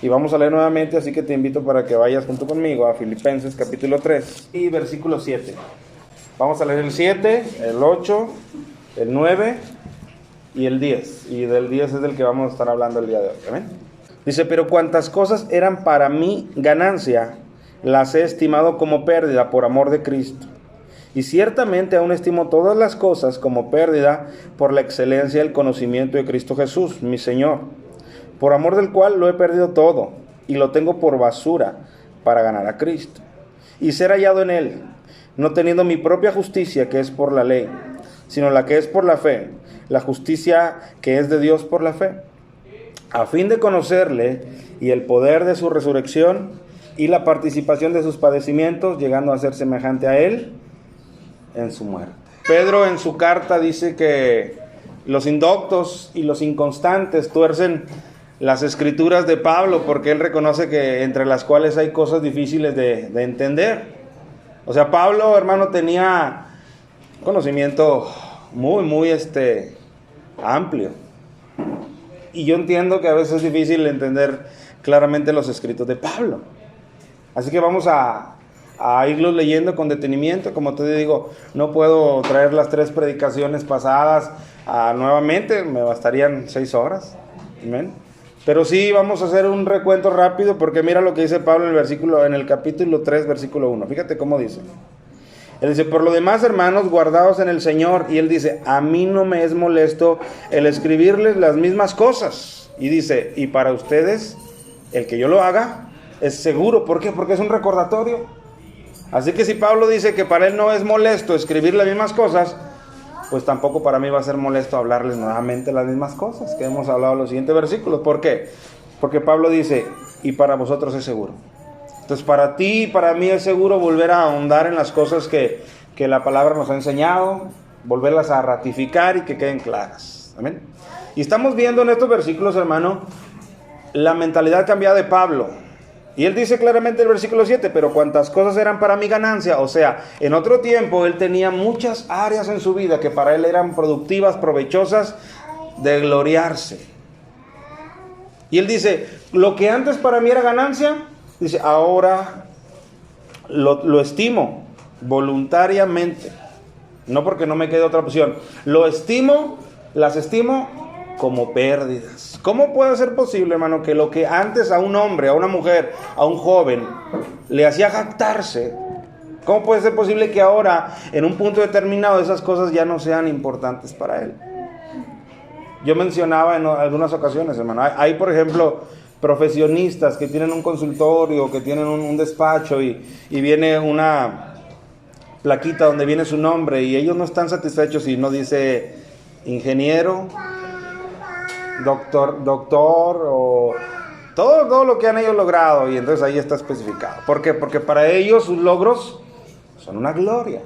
Y vamos a leer nuevamente, así que te invito para que vayas junto conmigo a Filipenses capítulo 3 y versículo 7. Vamos a leer el 7, el 8, el 9 y el 10. Y del 10 es del que vamos a estar hablando el día de hoy. ¿Amén? Dice, pero cuantas cosas eran para mí ganancia, las he estimado como pérdida por amor de Cristo. Y ciertamente aún estimo todas las cosas como pérdida por la excelencia del conocimiento de Cristo Jesús, mi Señor, por amor del cual lo he perdido todo y lo tengo por basura para ganar a Cristo y ser hallado en Él, no teniendo mi propia justicia que es por la ley, sino la que es por la fe, la justicia que es de Dios por la fe, a fin de conocerle y el poder de su resurrección y la participación de sus padecimientos, llegando a ser semejante a Él en su muerte. Pedro en su carta dice que los indoctos y los inconstantes tuercen las escrituras de Pablo porque él reconoce que entre las cuales hay cosas difíciles de entender. O sea, Pablo, hermano, tenía conocimiento muy amplio. Y yo entiendo que a veces es difícil entender claramente los escritos de Pablo. Así que vamos a irlos leyendo con detenimiento. Como te digo, no puedo traer las 3 predicaciones pasadas nuevamente, me bastarían 6 horas. Amén. Pero sí vamos a hacer un recuento rápido porque mira lo que dice Pablo en el capítulo 3, versículo 1. Fíjate cómo dice. Él dice, por lo demás, hermanos, guardaos en el Señor. Y él dice, a mí no me es molesto el escribirles las mismas cosas. Y dice, y para ustedes, el que yo lo haga es seguro. ¿Por qué? Porque es un recordatorio. Así que si Pablo dice que para él no es molesto escribir las mismas cosas, pues tampoco para mí va a ser molesto hablarles nuevamente las mismas cosas que hemos hablado en los siguientes versículos. ¿Por qué? Porque Pablo dice, y para vosotros es seguro. Entonces para ti y para mí es seguro volver a ahondar en las cosas que la palabra nos ha enseñado, volverlas a ratificar y que queden claras. Amén. Y estamos viendo en estos versículos, hermano, la mentalidad cambiada de Pablo. Y él dice claramente en el versículo 7, pero cuantas cosas eran para mi ganancia, o sea, en otro tiempo él tenía muchas áreas en su vida que para él eran productivas, provechosas, de gloriarse. Y él dice, lo que antes para mí era ganancia, dice, ahora lo estimo voluntariamente, no porque no me quede otra opción, las estimo como pérdidas. ¿Cómo puede ser posible, hermano, que lo que antes a un hombre, a una mujer, a un joven le hacía jactarse, cómo puede ser posible que ahora, en un punto determinado, esas cosas ya no sean importantes para él? Yo mencionaba en algunas ocasiones, hermano, hay por ejemplo profesionistas que tienen un consultorio, que tienen un despacho y viene una plaquita donde viene su nombre y ellos no están satisfechos y no dice ingeniero, doctor o todo lo que han ellos logrado, y entonces ahí está especificado. ¿Por qué? Porque para ellos sus logros son una gloria.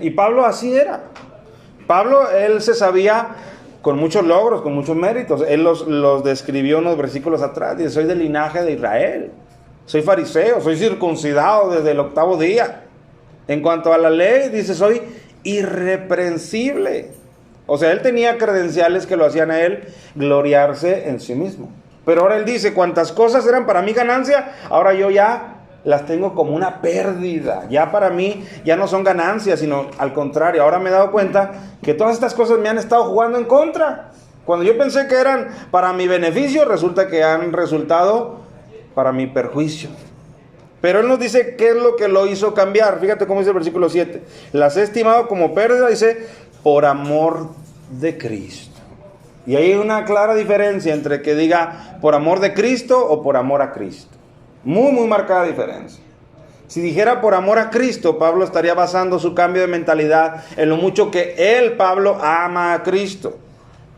Y Pablo así era. Pablo, él se sabía con muchos logros, con muchos méritos. Él los describió unos versículos atrás. Dice, soy del linaje de Israel, soy fariseo, soy circuncidado desde el 8º día. En cuanto a la ley, dice, soy irreprensible. O sea, él tenía credenciales que lo hacían a él gloriarse en sí mismo. Pero ahora él dice, cuantas cosas eran para mí ganancia, ahora yo ya las tengo como una pérdida. Ya para mí ya no son ganancias, sino al contrario. Ahora me he dado cuenta que todas estas cosas me han estado jugando en contra. Cuando yo pensé que eran para mi beneficio, resulta que han resultado para mi perjuicio. Pero él nos dice qué es lo que lo hizo cambiar. Fíjate cómo dice el versículo 7. Las he estimado como pérdida, dice, por amor de Cristo. Y hay una clara diferencia entre que diga por amor de Cristo o por amor a Cristo. Muy marcada diferencia. Si dijera por amor a Cristo, Pablo estaría basando su cambio de mentalidad en lo mucho que él, Pablo, ama a Cristo.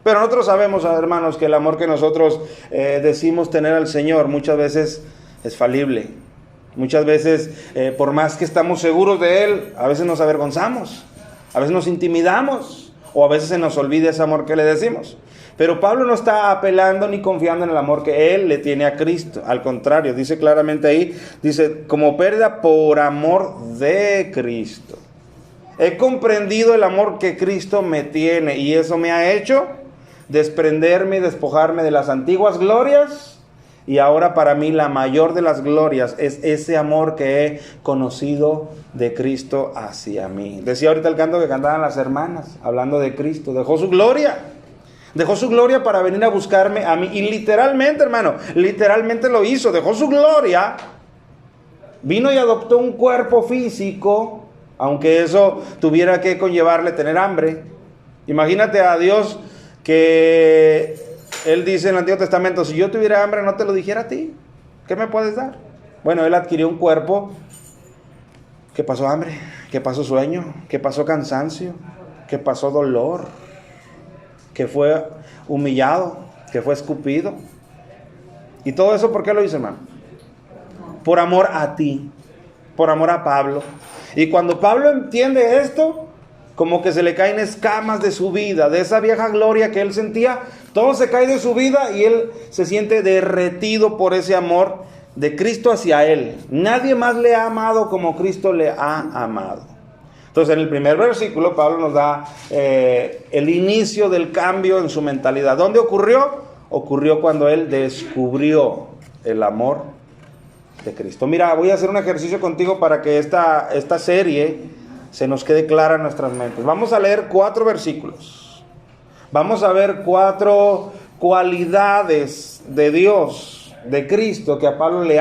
Pero nosotros sabemos, hermanos, que el amor que nosotros decimos tener al Señor muchas veces es falible. Muchas veces, por más que estamos seguros de Él, a veces nos avergonzamos, a veces nos intimidamos, o a veces se nos olvida ese amor que le decimos. Pero Pablo no está apelando ni confiando en el amor que él le tiene a Cristo. Al contrario, dice claramente ahí, dice, como pérdida por amor de Cristo. He comprendido el amor que Cristo me tiene y eso me ha hecho desprenderme y despojarme de las antiguas glorias Y ahora para mí la mayor de las glorias es ese amor que he conocido de Cristo hacia mí. Decía ahorita el canto que cantaban las hermanas, hablando de Cristo. Dejó su gloria. Dejó su gloria para venir a buscarme a mí. Y literalmente, hermano, literalmente lo hizo. Dejó su gloria. Vino y adoptó un cuerpo físico, aunque eso tuviera que conllevarle tener hambre. Imagínate a Dios que Él dice en el Antiguo Testamento, si yo tuviera hambre no te lo dijera a ti. ¿Qué me puedes dar? Bueno, Él adquirió un cuerpo que pasó hambre, que pasó sueño, que pasó cansancio, que pasó dolor, que fue humillado, que fue escupido. Y todo eso, ¿por qué lo hizo, hermano? Por amor a ti, por amor a Pablo. Y cuando Pablo entiende esto, como que se le caen escamas de su vida, de esa vieja gloria que él sentía, todo se cae de su vida y él se siente derretido por ese amor de Cristo hacia él. Nadie más le ha amado como Cristo le ha amado. Entonces en el primer versículo Pablo nos da el inicio del cambio en su mentalidad. ¿Dónde ocurrió? Ocurrió cuando él descubrió el amor de Cristo. Mira, voy a hacer un ejercicio contigo para que esta serie se nos quede clara en nuestras mentes. Vamos a leer 4 versículos. Vamos a ver 4 cualidades de Dios, de Cristo, que a Pablo le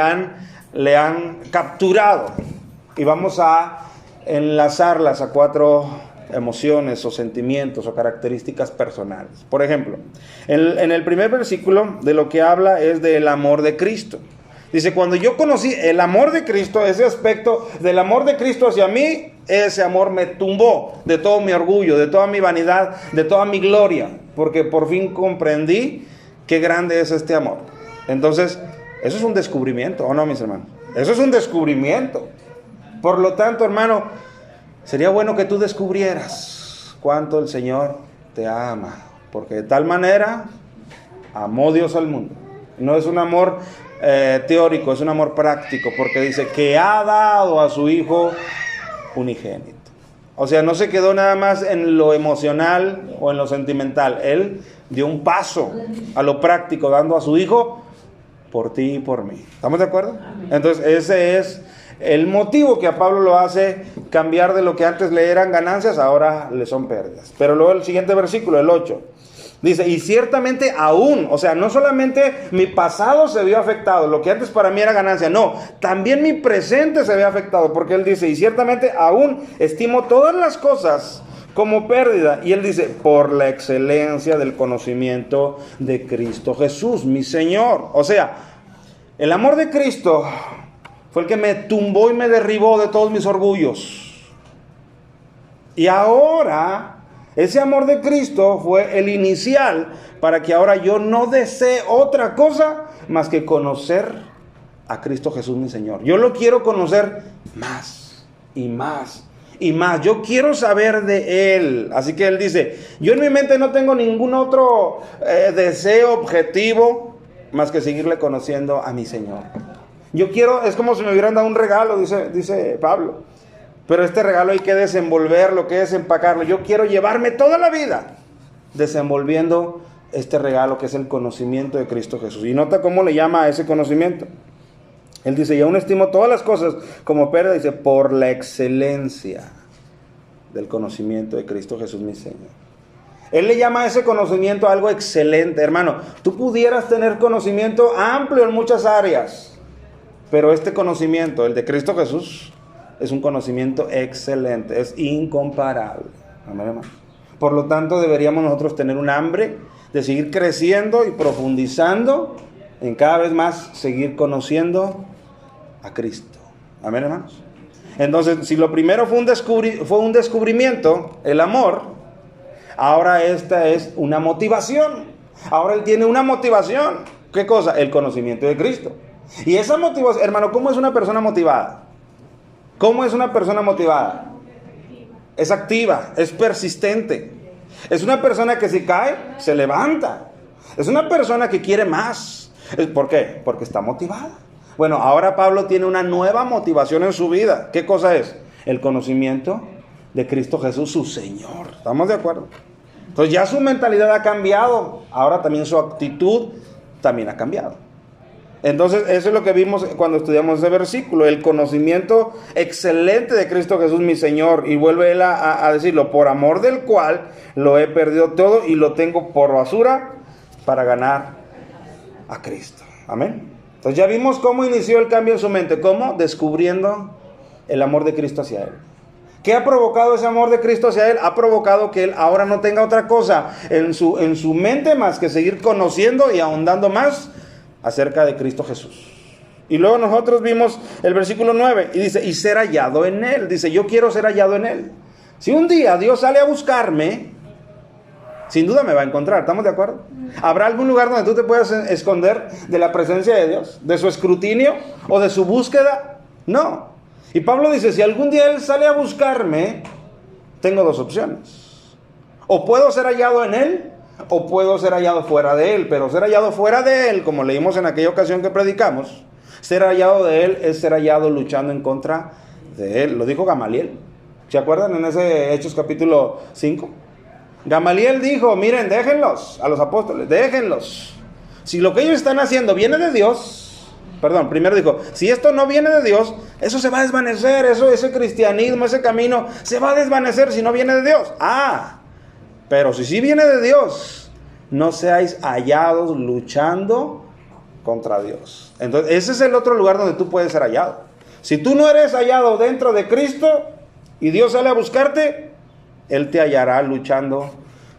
han capturado. Y vamos a enlazarlas a 4 emociones o sentimientos o características personales. Por ejemplo, en el primer versículo de lo que habla es del amor de Cristo. Dice, cuando yo conocí el amor de Cristo, ese aspecto del amor de Cristo hacia mí, ese amor me tumbó de todo mi orgullo, de toda mi vanidad, de toda mi gloria, porque por fin comprendí qué grande es este amor. Entonces, eso es un descubrimiento, ¿o no, mis hermanos? Eso es un descubrimiento. Por lo tanto, hermano, sería bueno que tú descubrieras cuánto el Señor te ama, porque de tal manera amó Dios al mundo. No es un amor teórico, es un amor práctico, porque dice que ha dado a su Hijo unigénito. O sea, no se quedó nada más en lo emocional o en lo sentimental. Él dio un paso a lo práctico, dando a su Hijo por ti y por mí. ¿Estamos de acuerdo? Entonces ese es el motivo que a Pablo lo hace cambiar de lo que antes le eran ganancias, ahora le son pérdidas. Pero luego el siguiente versículo, el 8. Dice, y ciertamente aún, o sea, no solamente mi pasado se vio afectado, lo que antes para mí era ganancia, no, también mi presente se ve afectado, porque él dice, y ciertamente aún estimo todas las cosas como pérdida, y él dice, por la excelencia del conocimiento de Cristo Jesús, mi Señor. O sea, el amor de Cristo fue el que me tumbó y me derribó de todos mis orgullos. Y ahora ese amor de Cristo fue el inicial para que ahora yo no desee otra cosa más que conocer a Cristo Jesús mi Señor. Yo lo quiero conocer más y más y más. Yo quiero saber de Él. Así que Él dice, yo en mi mente no tengo ningún otro deseo, objetivo, más que seguirle conociendo a mi Señor. Yo quiero, es como si me hubieran dado un regalo, dice Pablo. Pero este regalo hay que desenvolverlo, que desempacarlo. Yo quiero llevarme toda la vida desenvolviendo este regalo que es el conocimiento de Cristo Jesús. Y nota cómo le llama a ese conocimiento. Él dice, y aún estimo todas las cosas como pérdida, dice, por la excelencia del conocimiento de Cristo Jesús mi Señor. Él le llama a ese conocimiento algo excelente. Hermano, tú pudieras tener conocimiento amplio en muchas áreas, pero este conocimiento, el de Cristo Jesús, es un conocimiento excelente, es incomparable. Amén, hermano. Por lo tanto, deberíamos nosotros tener un hambre de seguir creciendo y profundizando en cada vez más seguir conociendo a Cristo. Amén, hermanos. Entonces, si lo primero fue un descubrimiento, el amor, ahora esta es una motivación. Ahora él tiene una motivación. ¿Qué cosa? El conocimiento de Cristo. Y esa motivación, hermano, ¿cómo es una persona motivada? ¿Cómo es una persona motivada? Es activa, es persistente. Es una persona que si cae, se levanta. Es una persona que quiere más. ¿Por qué? Porque está motivada. Bueno, ahora Pablo tiene una nueva motivación en su vida. ¿Qué cosa es? El conocimiento de Cristo Jesús, su Señor. ¿Estamos de acuerdo? Entonces ya su mentalidad ha cambiado. Ahora también su actitud también ha cambiado. Entonces, eso es lo que vimos cuando estudiamos ese versículo, el conocimiento excelente de Cristo Jesús, mi Señor. Y vuelve él a decirlo, por amor del cual lo he perdido todo y lo tengo por basura para ganar a Cristo. Amén. Entonces ya vimos cómo inició el cambio en su mente. ¿Cómo? Descubriendo el amor de Cristo hacia él. ¿Qué ha provocado ese amor de Cristo hacia él? Ha provocado que él ahora no tenga otra cosa en su mente más que seguir conociendo y ahondando más acerca de Cristo Jesús. Y luego nosotros vimos el versículo 9 y dice, y ser hallado en él. Dice, yo quiero ser hallado en él. Si un día Dios sale a buscarme, sin duda me va a encontrar, ¿estamos de acuerdo? ¿Habrá algún lugar donde tú te puedas esconder de la presencia de Dios, de su escrutinio o de su búsqueda? No. Y Pablo dice, si algún día Él sale a buscarme, tengo dos opciones. O puedo ser hallado en Él, o puedo ser hallado fuera de Él. Pero ser hallado fuera de Él, como leímos en aquella ocasión que predicamos, ser hallado de Él es ser hallado luchando en contra de Él. Lo dijo Gamaliel. ¿Se acuerdan en ese Hechos capítulo 5? Gamaliel dijo, miren, déjenlos, a los apóstoles, déjenlos. Si lo que ellos están haciendo viene de Dios, primero dijo, si esto no viene de Dios, eso se va a desvanecer, ese cristianismo, ese camino, se va a desvanecer si no viene de Dios. Pero si sí viene de Dios, no seáis hallados luchando contra Dios. Entonces, ese es el otro lugar donde tú puedes ser hallado. Si tú no eres hallado dentro de Cristo y Dios sale a buscarte, Él te hallará luchando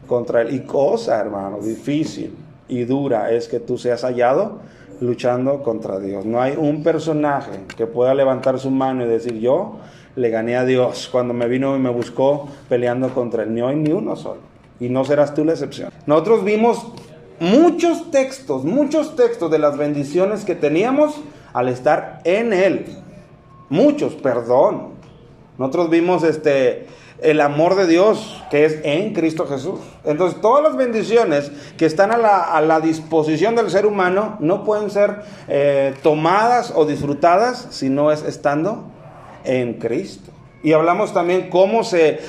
contra Él. Y cosa, hermano, difícil y dura es que tú seas hallado luchando contra Dios. No hay un personaje que pueda levantar su mano y decir, yo le gané a Dios cuando me vino y me buscó peleando contra Él. No hay ni uno solo. Y no serás tú la excepción. Nosotros vimos muchos textos de las bendiciones que teníamos al estar en Él. Muchos, perdón. Nosotros vimos el amor de Dios que es en Cristo Jesús. Entonces todas las bendiciones que están a la disposición del ser humano no pueden ser tomadas o disfrutadas si no es estando en Cristo. Y hablamos también cómo se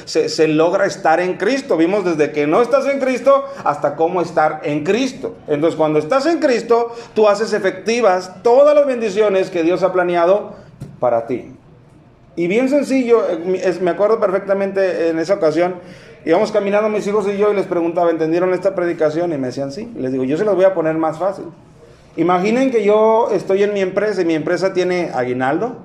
logra estar en Cristo. Vimos desde que no estás en Cristo hasta cómo estar en Cristo. Entonces cuando estás en Cristo, tú haces efectivas todas las bendiciones que Dios ha planeado para ti. Y bien sencillo, me acuerdo perfectamente en esa ocasión, íbamos caminando mis hijos y yo y les preguntaba, ¿entendieron esta predicación? Y me decían sí. Les digo, yo se los voy a poner más fácil. Imaginen que yo estoy en mi empresa y mi empresa tiene aguinaldo,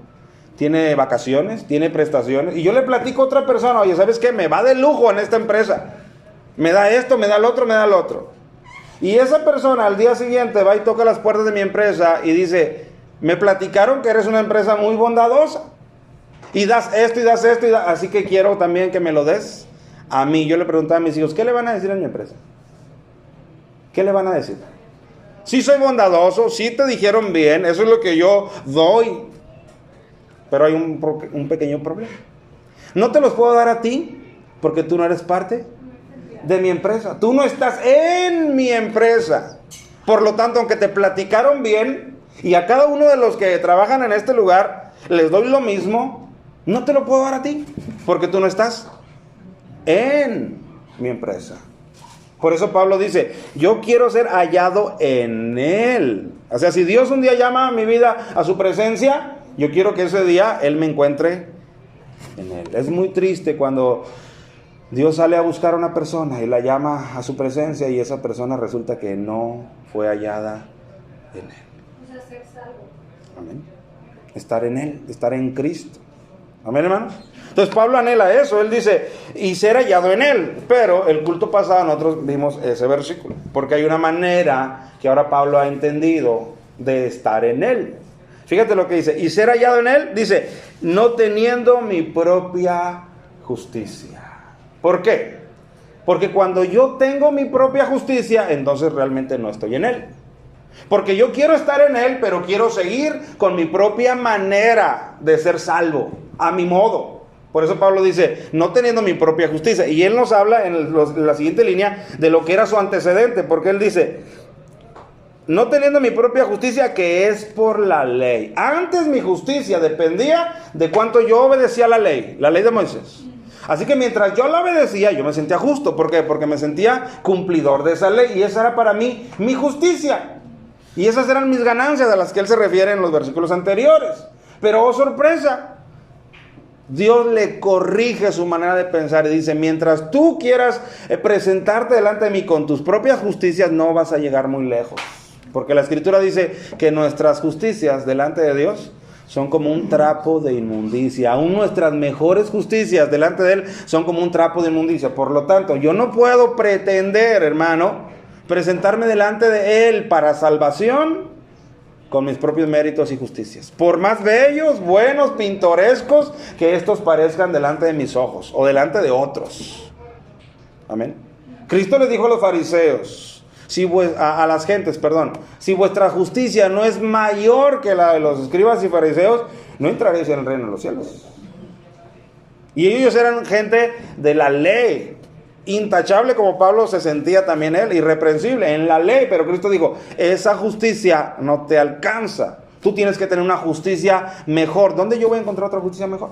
tiene vacaciones, tiene prestaciones, y yo le platico a otra persona, oye, ¿sabes qué? Me va de lujo en esta empresa. Me da esto, me da el otro, me da el otro. Y esa persona al día siguiente va y toca las puertas de mi empresa y dice, me platicaron que eres una empresa muy bondadosa. Y das esto, así que quiero también que me lo des a mí. Yo le preguntaba a mis hijos, ¿qué le van a decir a mi empresa? ¿Qué le van a decir? Sí soy bondadoso, sí te dijeron bien, eso es lo que yo doy. Pero hay un pequeño problema. No te los puedo dar a ti porque tú no eres parte de mi empresa. Tú no estás en mi empresa. Por lo tanto, aunque te platicaron bien y a cada uno de los que trabajan en este lugar les doy lo mismo, no te lo puedo dar a ti, porque tú no estás en mi empresa. Por eso Pablo dice, yo quiero ser hallado en Él. O sea, si Dios un día llama a mi vida a su presencia, yo quiero que ese día Él me encuentre en Él. Es muy triste cuando Dios sale a buscar a una persona y la llama a su presencia y esa persona resulta que no fue hallada en Él. O sea, ser salvo. Amén. Estar en Él, estar en Cristo. Amén, hermanos. Entonces Pablo anhela eso. Él dice, y ser hallado en Él. Pero el culto pasado nosotros vimos ese versículo, porque hay una manera que ahora Pablo ha entendido de estar en Él. Fíjate lo que dice, y ser hallado en Él, dice, no teniendo mi propia justicia. ¿Por qué? Porque cuando yo tengo mi propia justicia, entonces realmente no estoy en Él. Porque yo quiero estar en Él, pero quiero seguir con mi propia manera de ser salvo, a mi modo. Por eso Pablo dice, no teniendo mi propia justicia. Y él nos habla en la siguiente línea de lo que era su antecedente, porque él dice, no teniendo mi propia justicia que es por la ley. Antes mi justicia dependía de cuánto yo obedecía a la ley de Moisés. Así que mientras yo la obedecía, yo me sentía justo. ¿Por qué? Porque me sentía cumplidor de esa ley y esa era para mí mi justicia. Y esas eran mis ganancias a las que él se refiere en los versículos anteriores. Pero, oh sorpresa, Dios le corrige su manera de pensar y dice, mientras tú quieras presentarte delante de mí con tus propias justicias, no vas a llegar muy lejos. Porque la Escritura dice que nuestras justicias delante de Dios son como un trapo de inmundicia. Aún nuestras mejores justicias delante de Él son como un trapo de inmundicia. Por lo tanto, yo no puedo pretender, hermano, presentarme delante de Él para salvación con mis propios méritos y justicias. Por más bellos, buenos, pintorescos que estos parezcan delante de mis ojos o delante de otros. Amén. Cristo les dijo a los fariseos, a las gentes, si vuestra justicia no es mayor que la de los escribas y fariseos, no entraréis en el reino de los cielos. Y ellos eran gente de la ley, intachable como Pablo se sentía también él, irreprensible en la ley, pero Cristo dijo, esa justicia no te alcanza, tú tienes que tener una justicia mejor. ¿Dónde yo voy a encontrar otra justicia mejor?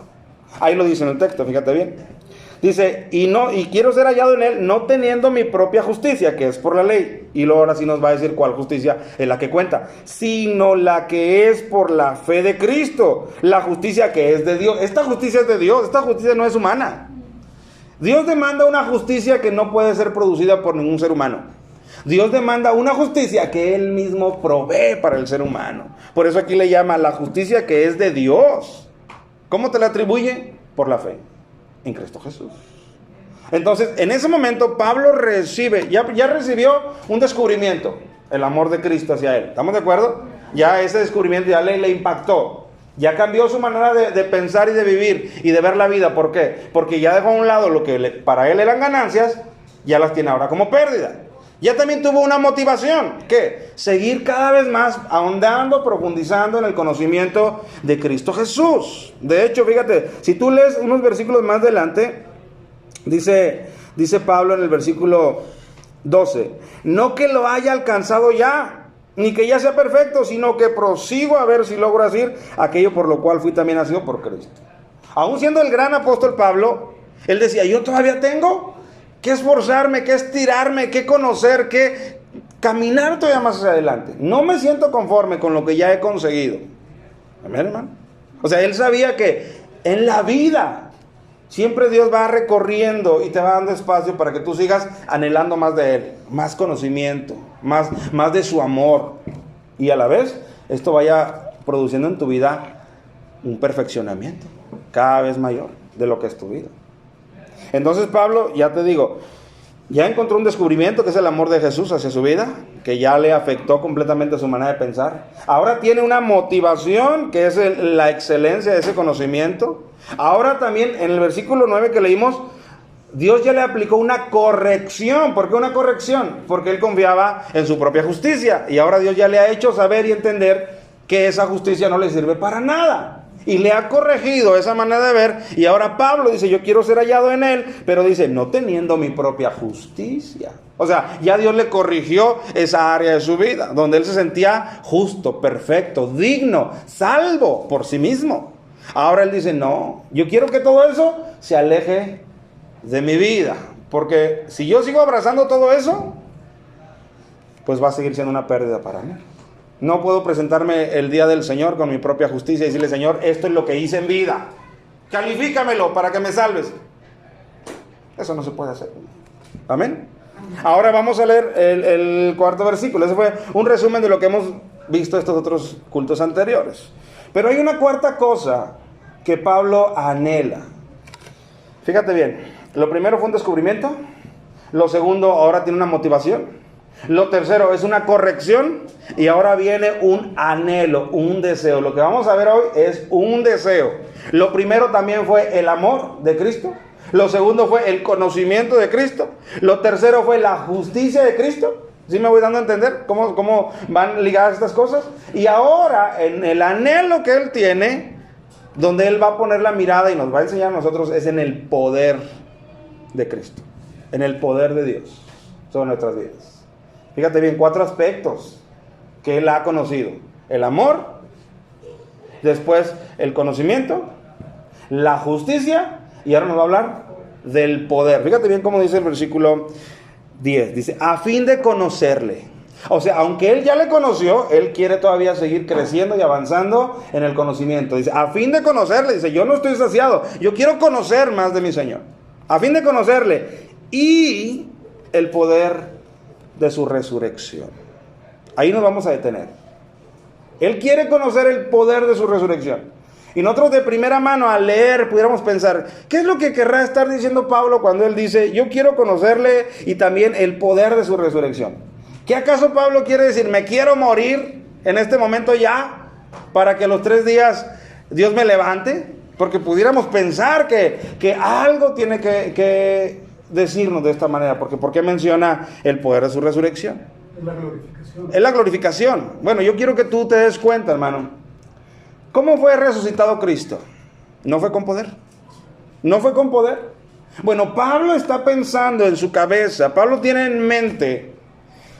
Ahí lo dice en el texto, fíjate bien. Dice, y quiero ser hallado en él, no teniendo mi propia justicia, que es por la ley. Y luego ahora sí nos va a decir cuál justicia es la que cuenta, sino la que es por la fe de Cristo, la justicia que es de Dios. Esta justicia es de Dios, esta justicia no es humana. Dios demanda una justicia que no puede ser producida por ningún ser humano. Dios demanda una justicia que Él mismo provee para el ser humano. Por eso aquí le llama la justicia que es de Dios. ¿Cómo te la atribuye? Por la fe en Cristo Jesús. Entonces, en ese momento Pablo ya recibió un descubrimiento, el amor de Cristo hacia él. ¿Estamos de acuerdo? Ya ese descubrimiento ya le impactó. Ya cambió su manera de pensar y de vivir y de ver la vida. ¿Por qué? Porque ya dejó a un lado lo que para él eran ganancias, ya las tiene ahora como pérdida. Ya también tuvo una motivación, ¿qué? Seguir cada vez más ahondando, profundizando en el conocimiento de Cristo Jesús. De hecho, fíjate, si tú lees unos versículos más adelante, dice Pablo en el versículo 12, no que lo haya alcanzado ya, ni que ya sea perfecto, sino que prosigo a ver si logro hacer aquello por lo cual fui también nacido por Cristo. Aún siendo el gran apóstol Pablo, él decía, yo todavía tengo que esforzarme, que estirarme, que conocer, que caminar todavía más hacia adelante. No me siento conforme con lo que ya he conseguido. Amén, hermano. O sea, él sabía que en la vida siempre Dios va recorriendo y te va dando espacio para que tú sigas anhelando más de Él, más conocimiento, más de su amor. Y a la vez, esto vaya produciendo en tu vida un perfeccionamiento cada vez mayor de lo que es tu vida. Entonces Pablo, ya te digo, ya encontró un descubrimiento que es el amor de Jesús hacia su vida, que ya le afectó completamente su manera de pensar. Ahora tiene una motivación que es la excelencia de ese conocimiento. Ahora también en el versículo 9 que leímos, Dios ya le aplicó una corrección. ¿Por qué una corrección? Porque él confiaba en su propia justicia. Y ahora Dios ya le ha hecho saber y entender que esa justicia no le sirve para nada. Y le ha corregido esa manera de ver. Y ahora Pablo dice, yo quiero ser hallado en él. Pero dice, no teniendo mi propia justicia. O sea, ya Dios le corrigió esa área de su vida, donde él se sentía justo, perfecto, digno, salvo por sí mismo. Ahora él dice, no, yo quiero que todo eso se aleje de mi vida. Porque si yo sigo abrazando todo eso, pues va a seguir siendo una pérdida para mí. No puedo presentarme el día del Señor con mi propia justicia y decirle, Señor, esto es lo que hice en vida. Califícamelo para que me salves. Eso no se puede hacer. Amén. Ahora vamos a leer el cuarto versículo. Ese fue un resumen de lo que hemos visto estos otros cultos anteriores. Pero hay una cuarta cosa que Pablo anhela. Fíjate bien. Lo primero fue un descubrimiento. Lo segundo, ahora tiene una motivación. Lo tercero es una corrección. Y ahora viene un anhelo, un deseo. Lo que vamos a ver hoy es un deseo. Lo primero también fue el amor de Cristo. Lo segundo fue el conocimiento de Cristo. Lo tercero fue la justicia de Cristo. ¿Sí me voy dando a entender cómo van ligadas estas cosas? Y ahora, en el anhelo que él tiene, donde él va a poner la mirada y nos va a enseñar a nosotros, es en el poder de Cristo. En el poder de Dios sobre nuestras vidas. Fíjate bien, 4 aspectos que él ha conocido. El amor, después el conocimiento, la justicia, y ahora nos va a hablar del poder. Fíjate bien cómo dice el versículo 10. Dice, a fin de conocerle O sea, aunque él ya le conoció, él quiere todavía seguir creciendo y avanzando en el conocimiento. Dice, a fin de conocerle, dice, yo no estoy saciado, yo quiero conocer más de mi Señor. A fin de conocerle y el poder de su resurrección. Ahí nos vamos a detener. Él quiere conocer el poder de su resurrección. Y nosotros de primera mano al leer pudiéramos pensar, ¿qué es lo que querrá estar diciendo Pablo cuando él dice, yo quiero conocerle y también el poder de su resurrección? ¿Qué acaso Pablo quiere decir? ¿Me quiero morir en este momento ya para que los 3 días Dios me levante? Porque pudiéramos pensar que algo tiene que decirnos de esta manera. Porque ¿por qué menciona el poder de su resurrección? Es la glorificación. Es la glorificación. Bueno, yo quiero que tú te des cuenta, hermano. ¿Cómo fue resucitado Cristo? ¿No fue con poder? ¿No fue con poder? Bueno, Pablo está pensando en su cabeza, Pablo tiene en mente,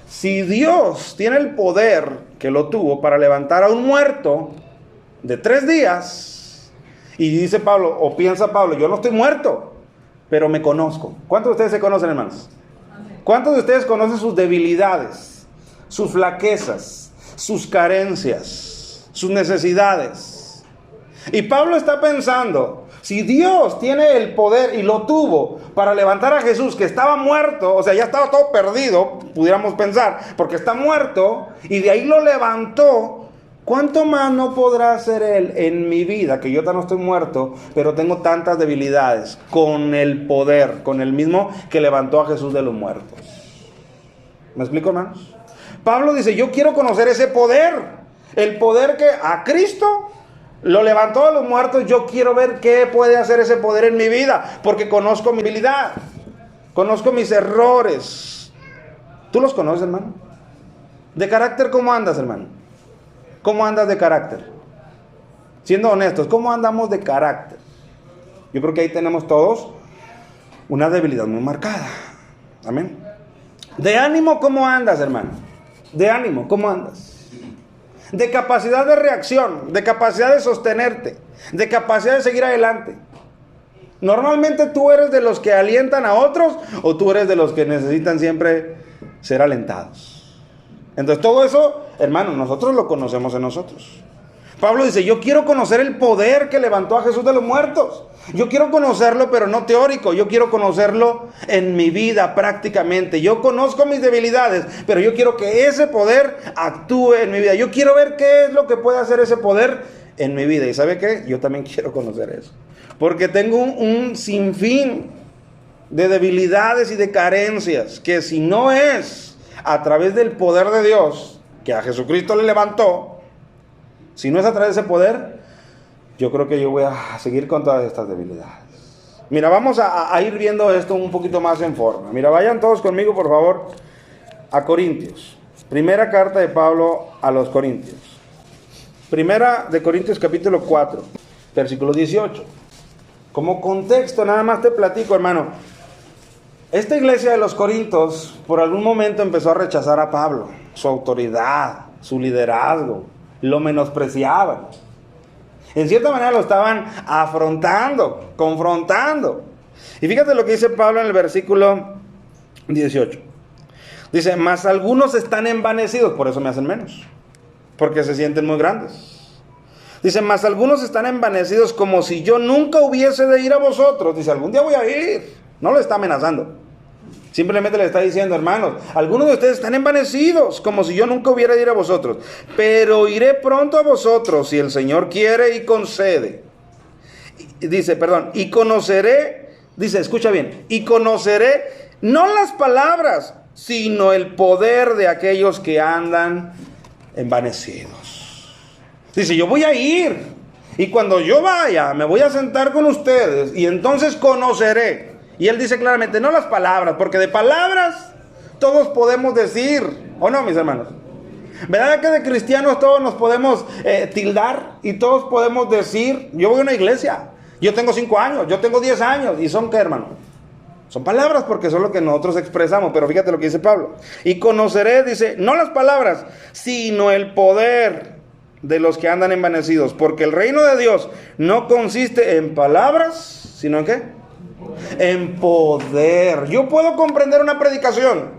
si Dios tiene el poder que lo tuvo para levantar a un muerto de 3 días, y dice Pablo, o piensa Pablo, yo no estoy muerto, pero me conozco. ¿Cuántos de ustedes se conocen, hermanos? ¿Cuántos de ustedes conocen sus debilidades, sus flaquezas, sus carencias, sus necesidades? Y Pablo está pensando, si Dios tiene el poder y lo tuvo para levantar a Jesús que estaba muerto, o sea, ya estaba todo perdido, pudiéramos pensar, porque está muerto, y de ahí lo levantó, ¿cuánto más no podrá hacer Él en mi vida, que yo no estoy muerto, pero tengo tantas debilidades, con el poder, con el mismo que levantó a Jesús de los muertos? ¿Me explico, hermanos? Pablo dice, yo quiero conocer ese poder. El poder que a Cristo lo levantó de los muertos. Yo quiero ver qué puede hacer ese poder en mi vida, porque conozco mi debilidad, conozco mis errores. ¿Tú los conoces, hermano? ¿De carácter cómo andas, hermano? ¿Cómo andas de carácter? Siendo honestos, ¿cómo andamos de carácter? Yo creo que ahí tenemos todos una debilidad muy marcada. Amén. De ánimo, ¿cómo andas, hermano? De ánimo, ¿cómo andas? De capacidad de reacción, de capacidad de sostenerte, de capacidad de seguir adelante. Normalmente tú eres de los que alientan a otros, o tú eres de los que necesitan siempre ser alentados. Entonces todo eso, hermano, nosotros lo conocemos en nosotros. Pablo dice, yo quiero conocer el poder que levantó a Jesús de los muertos. Yo quiero conocerlo, pero no teórico. Yo quiero conocerlo en mi vida prácticamente. Yo conozco mis debilidades, pero yo quiero que ese poder actúe en mi vida. Yo quiero ver qué es lo que puede hacer ese poder en mi vida. ¿Y sabe qué? Yo también quiero conocer eso. Porque tengo un sinfín de debilidades y de carencias que si no es a través del poder de Dios, que a Jesucristo le levantó, si no es a través de ese poder, yo creo que yo voy a seguir con todas estas debilidades. Mira, vamos a ir viendo esto un poquito más en forma. Mira, vayan todos conmigo, por favor, a Corintios. Primera carta de Pablo a los Corintios. Primera de Corintios capítulo 4, versículo 18. Como contexto, nada más te platico, hermano. Esta iglesia de los Corintios, por algún momento empezó a rechazar a Pablo, su autoridad, su liderazgo. Lo menospreciaban. En cierta manera lo estaban afrontando, confrontando. Y fíjate lo que dice Pablo en el versículo 18. Dice, mas algunos están envanecidos, por eso me hacen menos, porque se sienten muy grandes. Dice, mas algunos están envanecidos como si yo nunca hubiese de ir a vosotros. Dice, algún día voy a ir. No lo está amenazando. Simplemente le está diciendo, hermanos, algunos de ustedes están envanecidos, como si yo nunca hubiera de ir a vosotros. Pero iré pronto a vosotros, si el Señor quiere y concede. Y conoceré, dice, escucha bien, y conoceré no las palabras, sino el poder de aquellos que andan envanecidos. Dice, yo voy a ir, y cuando yo vaya, me voy a sentar con ustedes, y entonces conoceré. Y él dice claramente, no las palabras, porque de palabras todos podemos decir, ¿o no, mis hermanos? ¿Verdad que de cristianos todos nos podemos tildar y todos podemos decir, yo voy a una iglesia, yo tengo 5 años, yo tengo 10 años, ¿y son qué, hermano? Son palabras porque son lo que nosotros expresamos, pero fíjate lo que dice Pablo. Y conoceré, dice, no las palabras, sino el poder de los que andan envanecidos, porque el reino de Dios no consiste en palabras, sino en ¿qué? En poder. Yo puedo comprender una predicación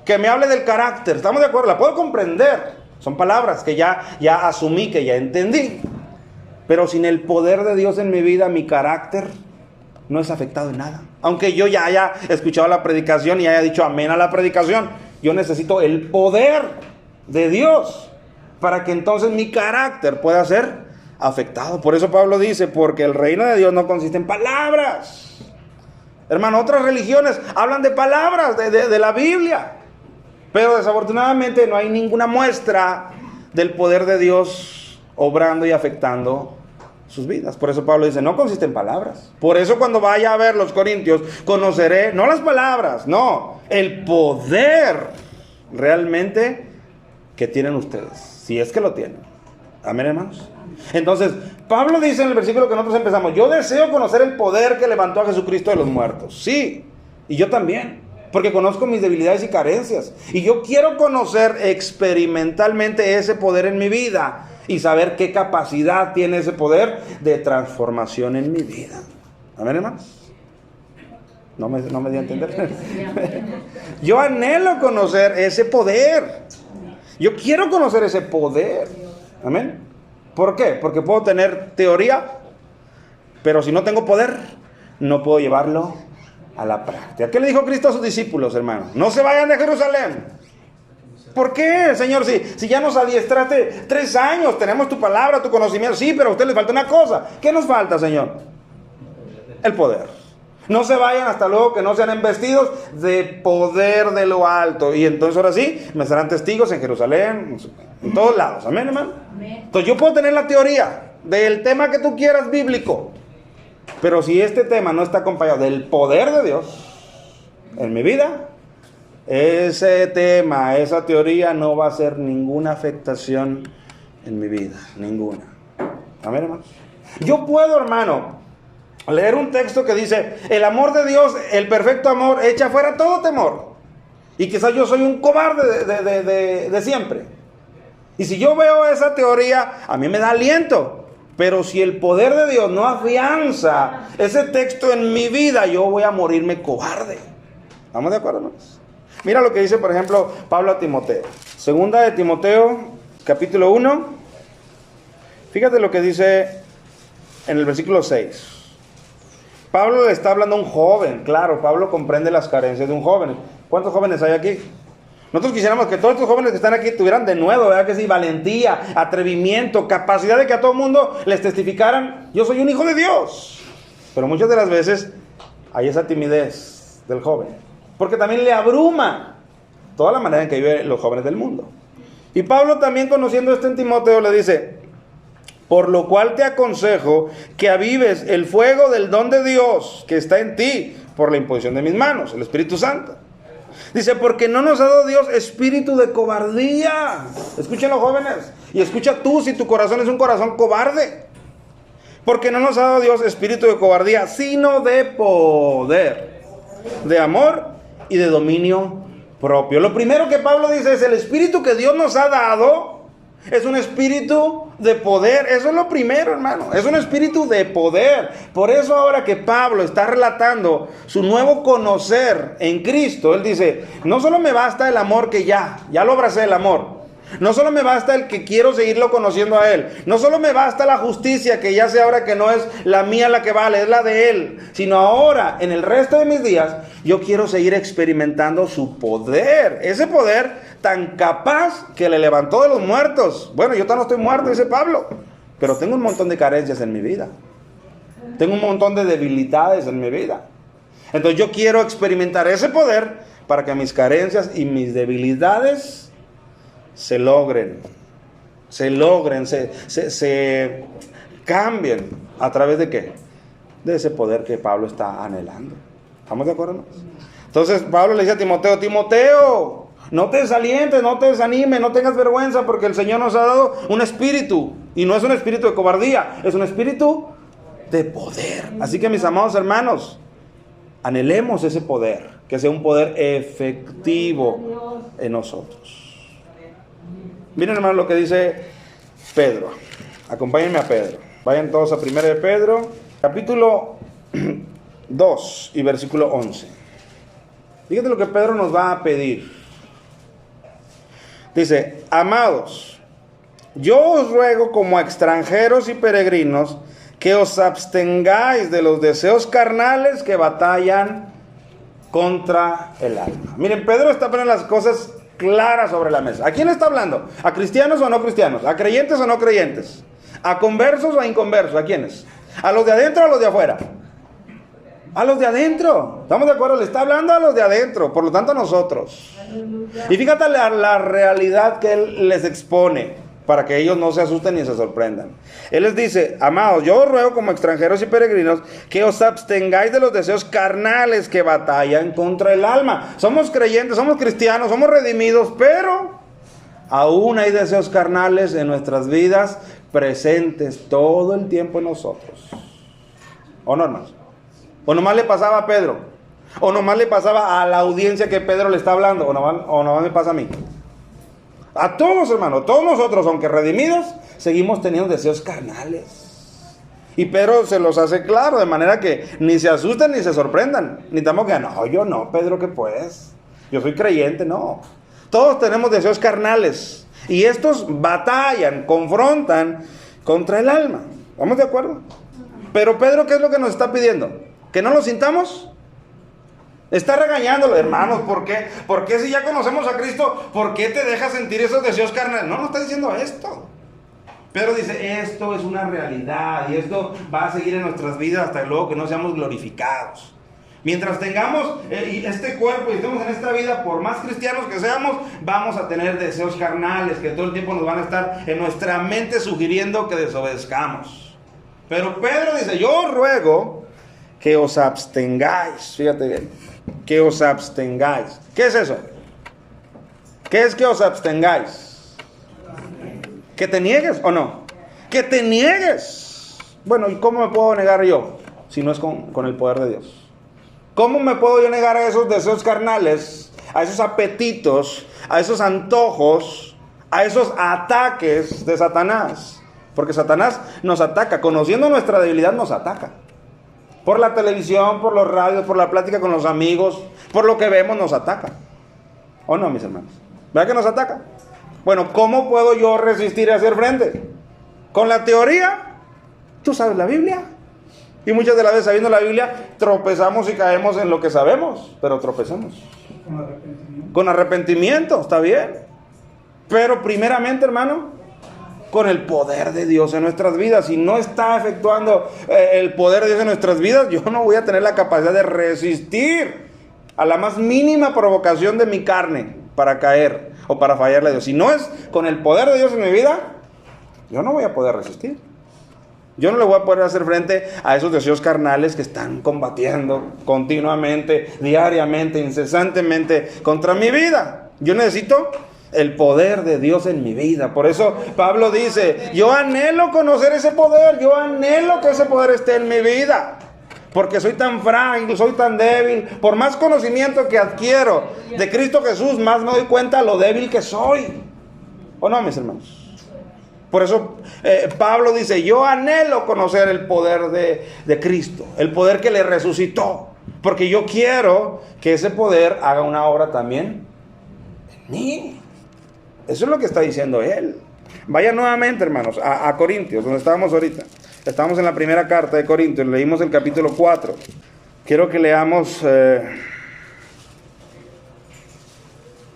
que me hable del carácter. ¿Estamos de acuerdo? La puedo comprender. Son palabras que ya asumí, que ya entendí. Pero sin el poder de Dios en mi vida, mi carácter no es afectado en nada. Aunque yo ya haya escuchado la predicación y haya dicho amén a la predicación, yo necesito el poder de Dios para que entonces mi carácter pueda ser afectado. Por eso Pablo dice, porque el reino de Dios no consiste en palabras. Hermano, otras religiones hablan de palabras, de la Biblia. Pero desafortunadamente no hay ninguna muestra del poder de Dios obrando y afectando sus vidas. Por eso Pablo dice, no consiste en palabras. Por eso cuando vaya a ver los Corintios, conoceré, no las palabras, no, el poder realmente que tienen ustedes, si es que lo tienen. Amén, hermanos. Entonces, Pablo dice en el versículo que nosotros empezamos, yo deseo conocer el poder que levantó a Jesucristo de los muertos. Sí, y yo también, porque conozco mis debilidades y carencias. Y yo quiero conocer experimentalmente ese poder en mi vida y saber qué capacidad tiene ese poder de transformación en mi vida. Amén, hermanos. No me di a entender. Yo anhelo conocer ese poder. Yo quiero conocer ese poder. Amén. ¿Por qué? Porque puedo tener teoría, pero si no tengo poder, no puedo llevarlo a la práctica. ¿Qué le dijo Cristo a sus discípulos, hermanos? No se vayan de Jerusalén. ¿Por qué, Señor? Si ya nos adiestraste 3 años, tenemos tu palabra, tu conocimiento. Sí, pero a usted les falta una cosa. ¿Qué nos falta, Señor? El poder. No se vayan hasta luego que no sean embestidos de poder de lo alto. Y entonces ahora sí, me serán testigos en Jerusalén, en todos lados. Amén, hermano. Entonces yo puedo tener la teoría del tema que tú quieras bíblico. Pero si este tema no está acompañado del poder de Dios en mi vida, ese tema, esa teoría no va a hacer ninguna afectación en mi vida, ninguna. Amén, hermanos. Yo puedo, hermano, leer un texto que dice, el amor de Dios, el perfecto amor, echa fuera todo temor. Y quizás yo soy un cobarde de siempre. Y si yo veo esa teoría, a mí me da aliento. Pero si el poder de Dios no afianza ese texto en mi vida, yo voy a morirme cobarde. ¿Estamos de acuerdo, hermanos? Mira lo que dice, por ejemplo, Pablo a Timoteo. Segunda de Timoteo, capítulo 1. Fíjate lo que dice en el versículo 6. Pablo le está hablando a un joven. Claro, Pablo comprende las carencias de un joven. ¿Cuántos jóvenes hay aquí? Nosotros quisiéramos que todos estos jóvenes que están aquí tuvieran de nuevo, ¿verdad que sí? Valentía, atrevimiento, capacidad de que a todo mundo les testificaran, yo soy un hijo de Dios. Pero muchas de las veces hay esa timidez del joven, porque también le abruma toda la manera en que viven los jóvenes del mundo. Y Pablo también, conociendo esto en Timoteo, le dice, por lo cual te aconsejo que avives el fuego del don de Dios que está en ti por la imposición de mis manos, el Espíritu Santo. Dice, porque no nos ha dado Dios espíritu de cobardía. Escuchen los jóvenes, y escucha tú si tu corazón es un corazón cobarde. Porque no nos ha dado Dios espíritu de cobardía, sino de poder, de amor y de dominio propio. Lo primero que Pablo dice es, el espíritu que Dios nos ha dado es un espíritu de poder. Eso es lo primero, hermano. Es un espíritu de poder. Por eso ahora que Pablo está relatando su nuevo conocer en Cristo, él dice, no solo me basta el amor que ya lo abracé el amor. No solo me basta el que quiero seguirlo conociendo a Él. No solo me basta la justicia, que ya sé ahora que no es la mía la que vale, es la de Él. Sino ahora, en el resto de mis días, yo quiero seguir experimentando su poder. Ese poder tan capaz que le levantó de los muertos. Bueno, yo todavía no estoy muerto, dice Pablo, pero tengo un montón de carencias en mi vida. Tengo un montón de debilidades en mi vida. Entonces yo quiero experimentar ese poder para que mis carencias y mis debilidades se logren, se cambien. ¿A través de qué? De ese poder que Pablo está anhelando. ¿Estamos de acuerdo? Entonces Pablo le dice a Timoteo, Timoteo, no te desalientes, no te desanimes, no tengas vergüenza, porque el Señor nos ha dado un espíritu, y no es un espíritu de cobardía, es un espíritu de poder. Así que, mis amados hermanos, anhelemos ese poder, que sea un poder efectivo en nosotros. Miren, hermanos, lo que dice Pedro. Acompáñenme a Pedro. Vayan todos a 1 de Pedro, capítulo 2 y versículo 11. Fíjate lo que Pedro nos va a pedir. Dice, amados, yo os ruego como a extranjeros y peregrinos que os abstengáis de los deseos carnales que batallan contra el alma. Miren, Pedro está poniendo las cosas claras sobre la mesa. ¿A quién está hablando? ¿A cristianos o no cristianos? ¿A creyentes o no creyentes? ¿A conversos o a inconversos? ¿A quiénes? ¿A los de adentro o a los de afuera? A los de adentro. ¿Estamos de acuerdo? Le está hablando a los de adentro, por lo tanto a nosotros. Y fíjate la realidad que él les expone, para que ellos no se asusten ni se sorprendan. Él les dice, amados, yo os ruego como extranjeros y peregrinos que os abstengáis de los deseos carnales que batallan contra el alma. Somos creyentes, somos cristianos, somos redimidos, pero aún hay deseos carnales en nuestras vidas presentes todo el tiempo en nosotros. ¿O no, hermanos? ¿O nomás le pasaba a Pedro? ¿O nomás le pasaba a la audiencia que Pedro le está hablando? ¿O nomás me pasa a mí? A todos, hermanos, todos nosotros, aunque redimidos, seguimos teniendo deseos carnales. Y Pedro se los hace claro, de manera que ni se asusten ni se sorprendan. Ni estamos que, no, yo no, Pedro, ¿qué pues? Yo soy creyente, no. Todos tenemos deseos carnales. Y estos batallan, confrontan contra el alma. ¿Estamos de acuerdo? Pero Pedro, ¿qué es lo que nos está pidiendo? ¿Que no lo sintamos? Está regañándolo, hermanos, ¿por qué? ¿Por qué si ya conocemos a Cristo, por qué te dejas sentir esos deseos carnales? No está diciendo esto. Pedro dice, esto es una realidad y esto va a seguir en nuestras vidas hasta luego que no seamos glorificados. Mientras tengamos este cuerpo y estemos en esta vida, por más cristianos que seamos, vamos a tener deseos carnales que todo el tiempo nos van a estar en nuestra mente sugiriendo que desobedezcamos. Pero Pedro dice, yo os ruego que os abstengáis. Fíjate bien. Que os abstengáis. ¿Qué es eso? ¿Qué es que os abstengáis? ¿Que te niegues o no? Que te niegues. Bueno, ¿y cómo me puedo negar yo? Si no es con el poder de Dios. ¿Cómo me puedo yo negar a esos deseos carnales, a esos apetitos, a esos antojos, a esos ataques de Satanás? Porque Satanás nos ataca, conociendo nuestra debilidad nos ataca. Por la televisión, por los radios, por la plática con los amigos, por lo que vemos nos ataca. ¿O no, mis hermanos? ¿Verdad que nos ataca? Bueno, ¿cómo puedo yo resistir y hacer frente? ¿Con la teoría? ¿Tú sabes la Biblia? Y muchas de las veces sabiendo la Biblia tropezamos y caemos en lo que sabemos, pero tropezamos. Con arrepentimiento, está bien. Pero primeramente, hermano, con el poder de Dios en nuestras vidas. Si no está efectuando el poder de Dios en nuestras vidas, yo no voy a tener la capacidad de resistir a la más mínima provocación de mi carne para caer o para fallarle a Dios. Si no es con el poder de Dios en mi vida, yo no voy a poder resistir. Yo no le voy a poder hacer frente a esos deseos carnales que están combatiendo continuamente, diariamente, incesantemente contra mi vida. Yo necesito el poder de Dios en mi vida. Por eso Pablo dice, yo anhelo conocer ese poder, yo anhelo que ese poder esté en mi vida, porque soy tan frágil, soy tan débil. Por más conocimiento que adquiero de Cristo Jesús, más me doy cuenta de lo débil que soy. ¿O no, mis hermanos? Por eso Pablo dice, yo anhelo conocer el poder de Cristo, el poder que le resucitó, porque yo quiero que ese poder haga una obra también en mí. Eso es lo que está diciendo él. Vaya nuevamente, hermanos, a Corintios, donde estábamos ahorita. Estamos en la primera carta de Corintios, leímos el capítulo 4. Quiero que leamos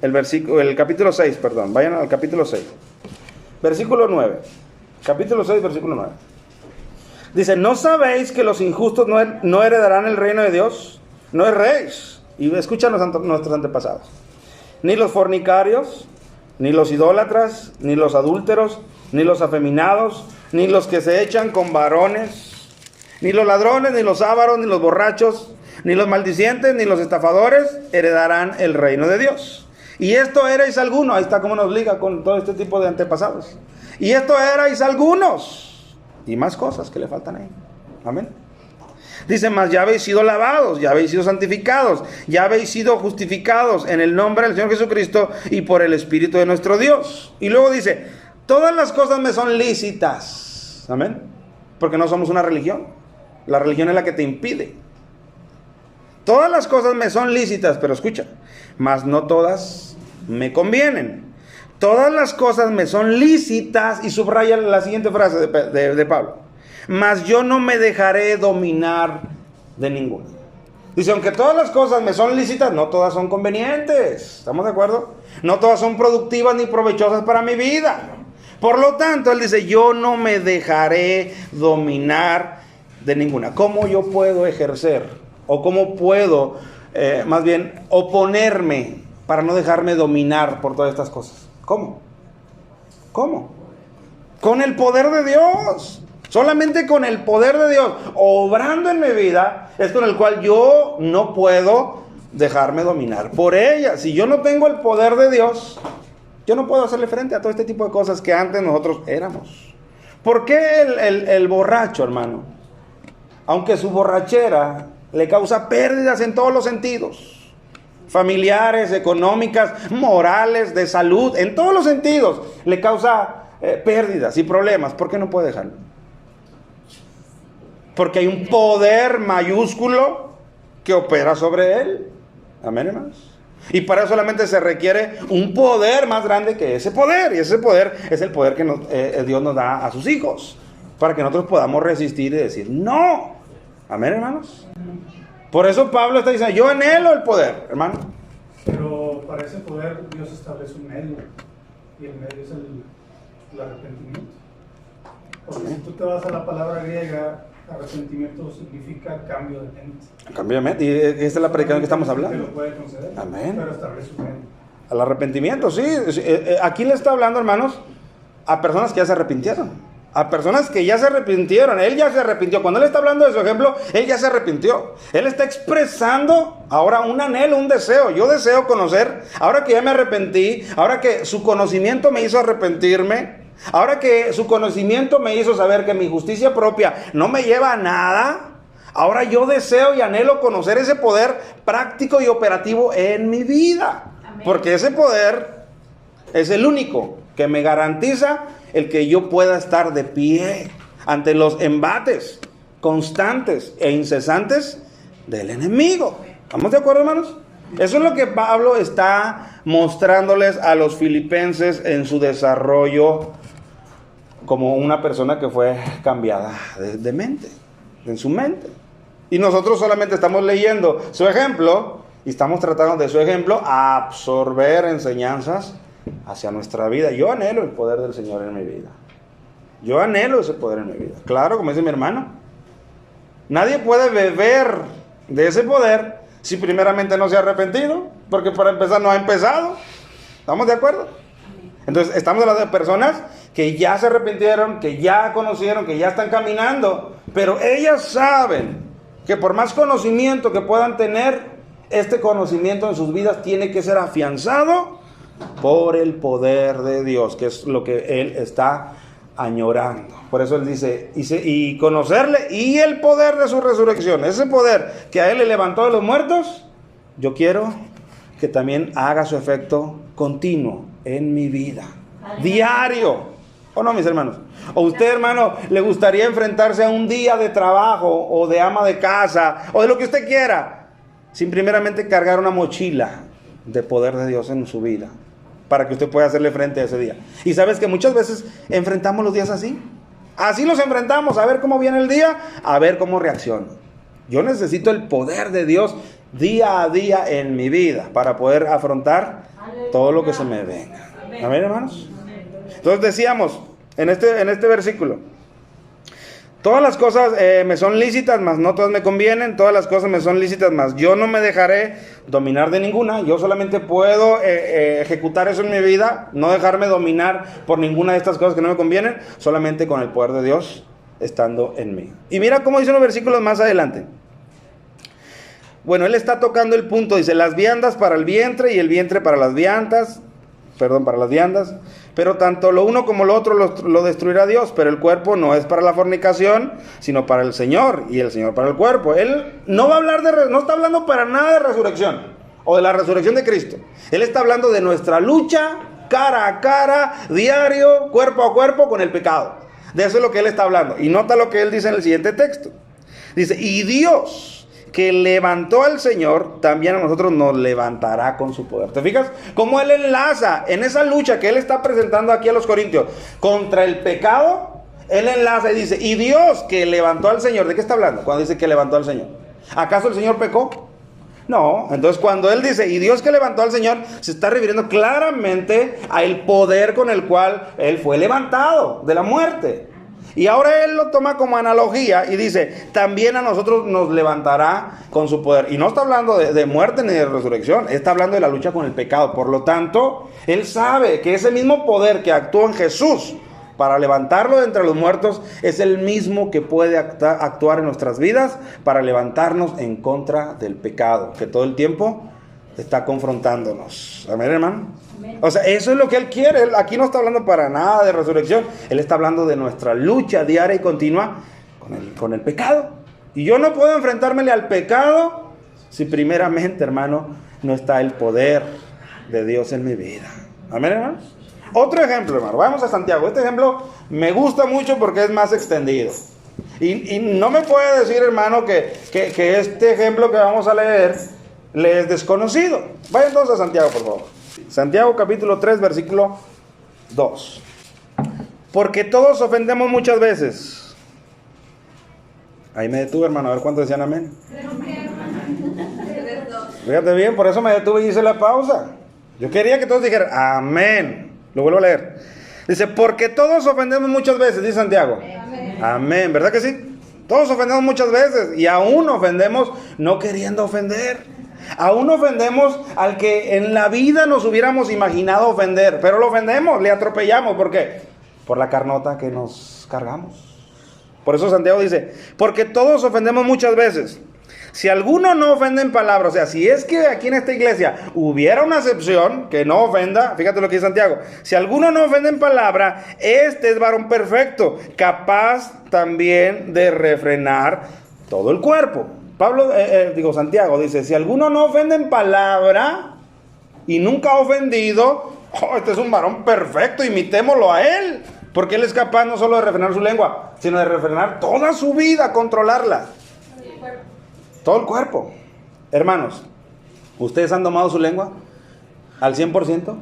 el capítulo 6, perdón. Vayan al capítulo 6. Versículo 9. Capítulo 6, versículo 9. Dice, ¿no sabéis que los injustos no heredarán el reino de Dios? No erréis. Y escuchan nuestros antepasados. Ni los fornicarios, ni los idólatras, ni los adúlteros, ni los afeminados, ni los que se echan con varones, ni los ladrones, ni los ávaros, ni los borrachos, ni los maldicientes, ni los estafadores heredarán el reino de Dios. Y esto erais algunos. Ahí está cómo nos liga con todo este tipo de antepasados. Y esto erais algunos. Y más cosas que le faltan ahí. Amén. Dice, mas ya habéis sido lavados, ya habéis sido santificados, ya habéis sido justificados en el nombre del Señor Jesucristo y por el Espíritu de nuestro Dios. Y luego dice, todas las cosas me son lícitas. Amén. Porque no somos una religión. La religión es la que te impide. Todas las cosas me son lícitas, pero escucha, mas no todas me convienen. todas las cosas me son lícitas, y subraya la siguiente frase de Pablo, mas yo no me dejaré dominar de ninguna. Dice, aunque todas las cosas me son lícitas, no todas son convenientes. ¿Estamos de acuerdo? No todas son productivas ni provechosas para mi vida. Por lo tanto, él dice, yo no me dejaré dominar de ninguna. ¿Cómo yo puedo ejercer? ¿O cómo puedo, más bien, oponerme para no dejarme dominar por todas estas cosas? ¿Cómo? ¿Cómo? Con el poder de Dios. Solamente con el poder de Dios, obrando en mi vida, es con el cual yo no puedo dejarme dominar por ella. Si yo no tengo el poder de Dios, yo no puedo hacerle frente a todo este tipo de cosas que antes nosotros éramos. ¿Por qué el borracho, hermano? Aunque su borrachera le causa pérdidas en todos los sentidos, familiares, económicas, morales, de salud, en todos los sentidos, le causa pérdidas y problemas, ¿por qué no puede dejarlo? Porque hay un poder mayúsculo que opera sobre él. Amén, hermanos. Y para eso solamente se requiere un poder más grande que ese poder. Y ese poder es el poder que Dios nos da a sus hijos, para que nosotros podamos resistir y decir no. Amén, hermanos. Por eso Pablo está diciendo, yo anhelo el poder, hermano. Pero para ese poder Dios establece un medio. Y el medio es el arrepentimiento. Porque si tú te vas a la palabra griega, arrepentimiento significa cambio de mente. Cambio de mente, y esta es la predicación que estamos hablando. Te lo puede conceder. Amén. Pero establece un medio. Al arrepentimiento, sí. Aquí le está hablando, hermanos, a personas que ya se arrepintieron. A personas que ya se arrepintieron. Él ya se arrepintió. Cuando él está hablando de su ejemplo, él ya se arrepintió. Él está expresando ahora un anhelo, un deseo. Yo deseo conocer, ahora que ya me arrepentí, ahora que su conocimiento me hizo arrepentirme, ahora que su conocimiento me hizo saber que mi justicia propia no me lleva a nada, ahora yo deseo y anhelo conocer ese poder práctico y operativo en mi vida. Amén. Porque ese poder es el único que me garantiza el que yo pueda estar de pie ante los embates constantes e incesantes del enemigo. ¿Estamos de acuerdo, hermanos? Eso es lo que Pablo está mostrándoles a los filipenses en su desarrollo como una persona que fue cambiada de mente, en su mente. Y nosotros solamente estamos leyendo su ejemplo y estamos tratando de su ejemplo a absorber enseñanzas hacia nuestra vida. Yo anhelo el poder del Señor en mi vida. Yo anhelo ese poder en mi vida. Claro, como dice mi hermano, nadie puede beber de ese poder si primeramente no se ha arrepentido, porque para empezar no ha empezado. ¿Estamos de acuerdo? Entonces estamos hablando de personas que ya se arrepintieron, que ya conocieron, que ya están caminando, pero ellas saben que por más conocimiento que puedan tener, este conocimiento en sus vidas tiene que ser afianzado por el poder de Dios, que es lo que él está añorando. Por eso él dice, y conocerle y el poder de su resurrección, ese poder que a él le levantó de los muertos, yo quiero que también haga su efecto continuo en mi vida, diario. ¿O no, mis hermanos? ¿O usted, hermano, le gustaría enfrentarse a un día de trabajo o de ama de casa o de lo que usted quiera, sin primeramente cargar una mochila de poder de Dios en su vida, para que usted pueda hacerle frente a ese día? Y sabes que muchas veces enfrentamos los días así. Así los enfrentamos, a ver cómo viene el día, a ver cómo reacciono. Yo necesito el poder de Dios día a día en mi vida para poder afrontar todo lo que se me venga. Amén, hermanos. Entonces decíamos en este versículo, todas las cosas me son lícitas, mas no todas me convienen. Todas las cosas me son lícitas, mas yo no me dejaré dominar de ninguna. Yo solamente puedo ejecutar eso en mi vida, no dejarme dominar por ninguna de estas cosas que no me convienen, solamente con el poder de Dios estando en mí. Y mira cómo dicen los versículos más adelante. Bueno, él está tocando el punto, dice, las viandas para el vientre y el vientre para las viandas, para las viandas. Pero tanto lo uno como lo otro lo destruirá Dios. Pero el cuerpo no es para la fornicación, sino para el Señor, y el Señor para el cuerpo. Él no va a hablar no está hablando para nada de resurrección o de la resurrección de Cristo. Él está hablando de nuestra lucha cara a cara, diario, cuerpo a cuerpo con el pecado. De eso es lo que él está hablando. Y nota lo que él dice en el siguiente texto. Dice, y Dios, que levantó al Señor, también a nosotros nos levantará con su poder. ¿Te fijas? Cómo Él enlaza en esa lucha que Él está presentando aquí a los corintios contra el pecado. Él enlaza y dice, y Dios que levantó al Señor. ¿De qué está hablando cuando dice que levantó al Señor? ¿Acaso el Señor pecó? No. Entonces cuando Él dice, y Dios que levantó al Señor, se está refiriendo claramente al poder con el cual Él fue levantado de la muerte. Y ahora Él lo toma como analogía y dice, también a nosotros nos levantará con su poder. Y no está hablando de muerte ni de resurrección, está hablando de la lucha con el pecado. Por lo tanto, Él sabe que ese mismo poder que actuó en Jesús para levantarlo de entre los muertos, es el mismo que puede actuar en nuestras vidas para levantarnos en contra del pecado, que todo el tiempo está confrontándonos. Amén, hermano. Amén. O sea, eso es lo que Él quiere. Él aquí no está hablando para nada de resurrección. Él está hablando de nuestra lucha diaria y continua con el pecado. Y yo no puedo enfrentármele al pecado si primeramente, hermano, no está el poder de Dios en mi vida. Amén, hermano. Otro ejemplo, hermano. Vamos a Santiago. Este ejemplo me gusta mucho porque es más extendido. Y no me puede decir, hermano, que este ejemplo que vamos a leer le es desconocido. Vaya entonces a Santiago, por favor. Santiago capítulo 3, versículo 2. Porque todos ofendemos muchas veces. Ahí me detuve, hermano, a ver cuántos decían amén. Fíjate bien, por eso me detuve y hice la pausa. Yo quería que todos dijeran amén. Lo vuelvo a leer. Dice, porque todos ofendemos muchas veces, dice Santiago. Amén. Amén, ¿verdad que sí? Todos ofendemos muchas veces y aún ofendemos no queriendo ofender. Aún ofendemos al que en la vida nos hubiéramos imaginado ofender, pero lo ofendemos, le atropellamos. ¿Por qué? Por la carnota que nos cargamos. Por eso Santiago dice, porque todos ofendemos muchas veces. Si alguno no ofende en palabra, o sea, si es que aquí en esta iglesia hubiera una excepción que no ofenda, fíjate lo que dice Santiago, si alguno no ofende en palabra, este es varón perfecto, capaz también de refrenar todo el cuerpo. Santiago dice, si alguno no ofende en palabra y nunca ha ofendido, este es un varón perfecto, imitémoslo a él, porque él es capaz no solo de refrenar su lengua, sino de refrenar toda su vida, controlarla. Todo el cuerpo. Hermanos, ¿ustedes han domado su lengua al 100%?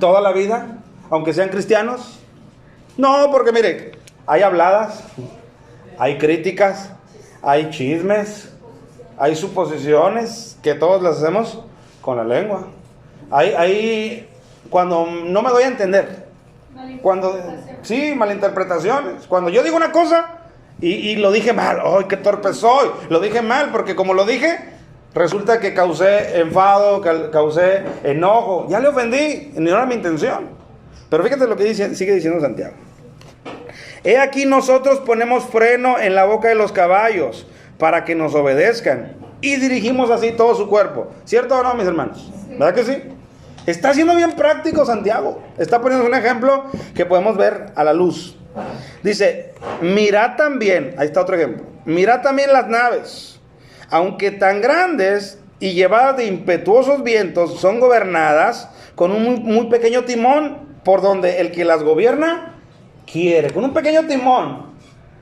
¿Toda la vida? Aunque sean cristianos. No, porque mire, hay habladas, hay críticas, hay chismes, hay suposiciones que todos las hacemos con la lengua. Hay cuando no me doy a entender. Malinterpretaciones. Cuando yo digo una cosa y lo dije mal, ¡ay, qué torpe soy! Lo dije mal porque como lo dije, resulta que causé enfado, causé enojo. Ya le ofendí, no era mi intención. Pero fíjate lo que sigue diciendo Santiago. He aquí nosotros ponemos freno en la boca de los caballos para que nos obedezcan y dirigimos así todo su cuerpo. ¿Cierto o no, mis hermanos? ¿Verdad que sí? Está siendo bien práctico Santiago. Está poniendo un ejemplo que podemos ver a la luz. Dice, mirad también, ahí está otro ejemplo, mirad también las naves, aunque tan grandes y llevadas de impetuosos vientos, son gobernadas con un muy pequeño timón, por donde el que las gobierna quiere, con un pequeño timón,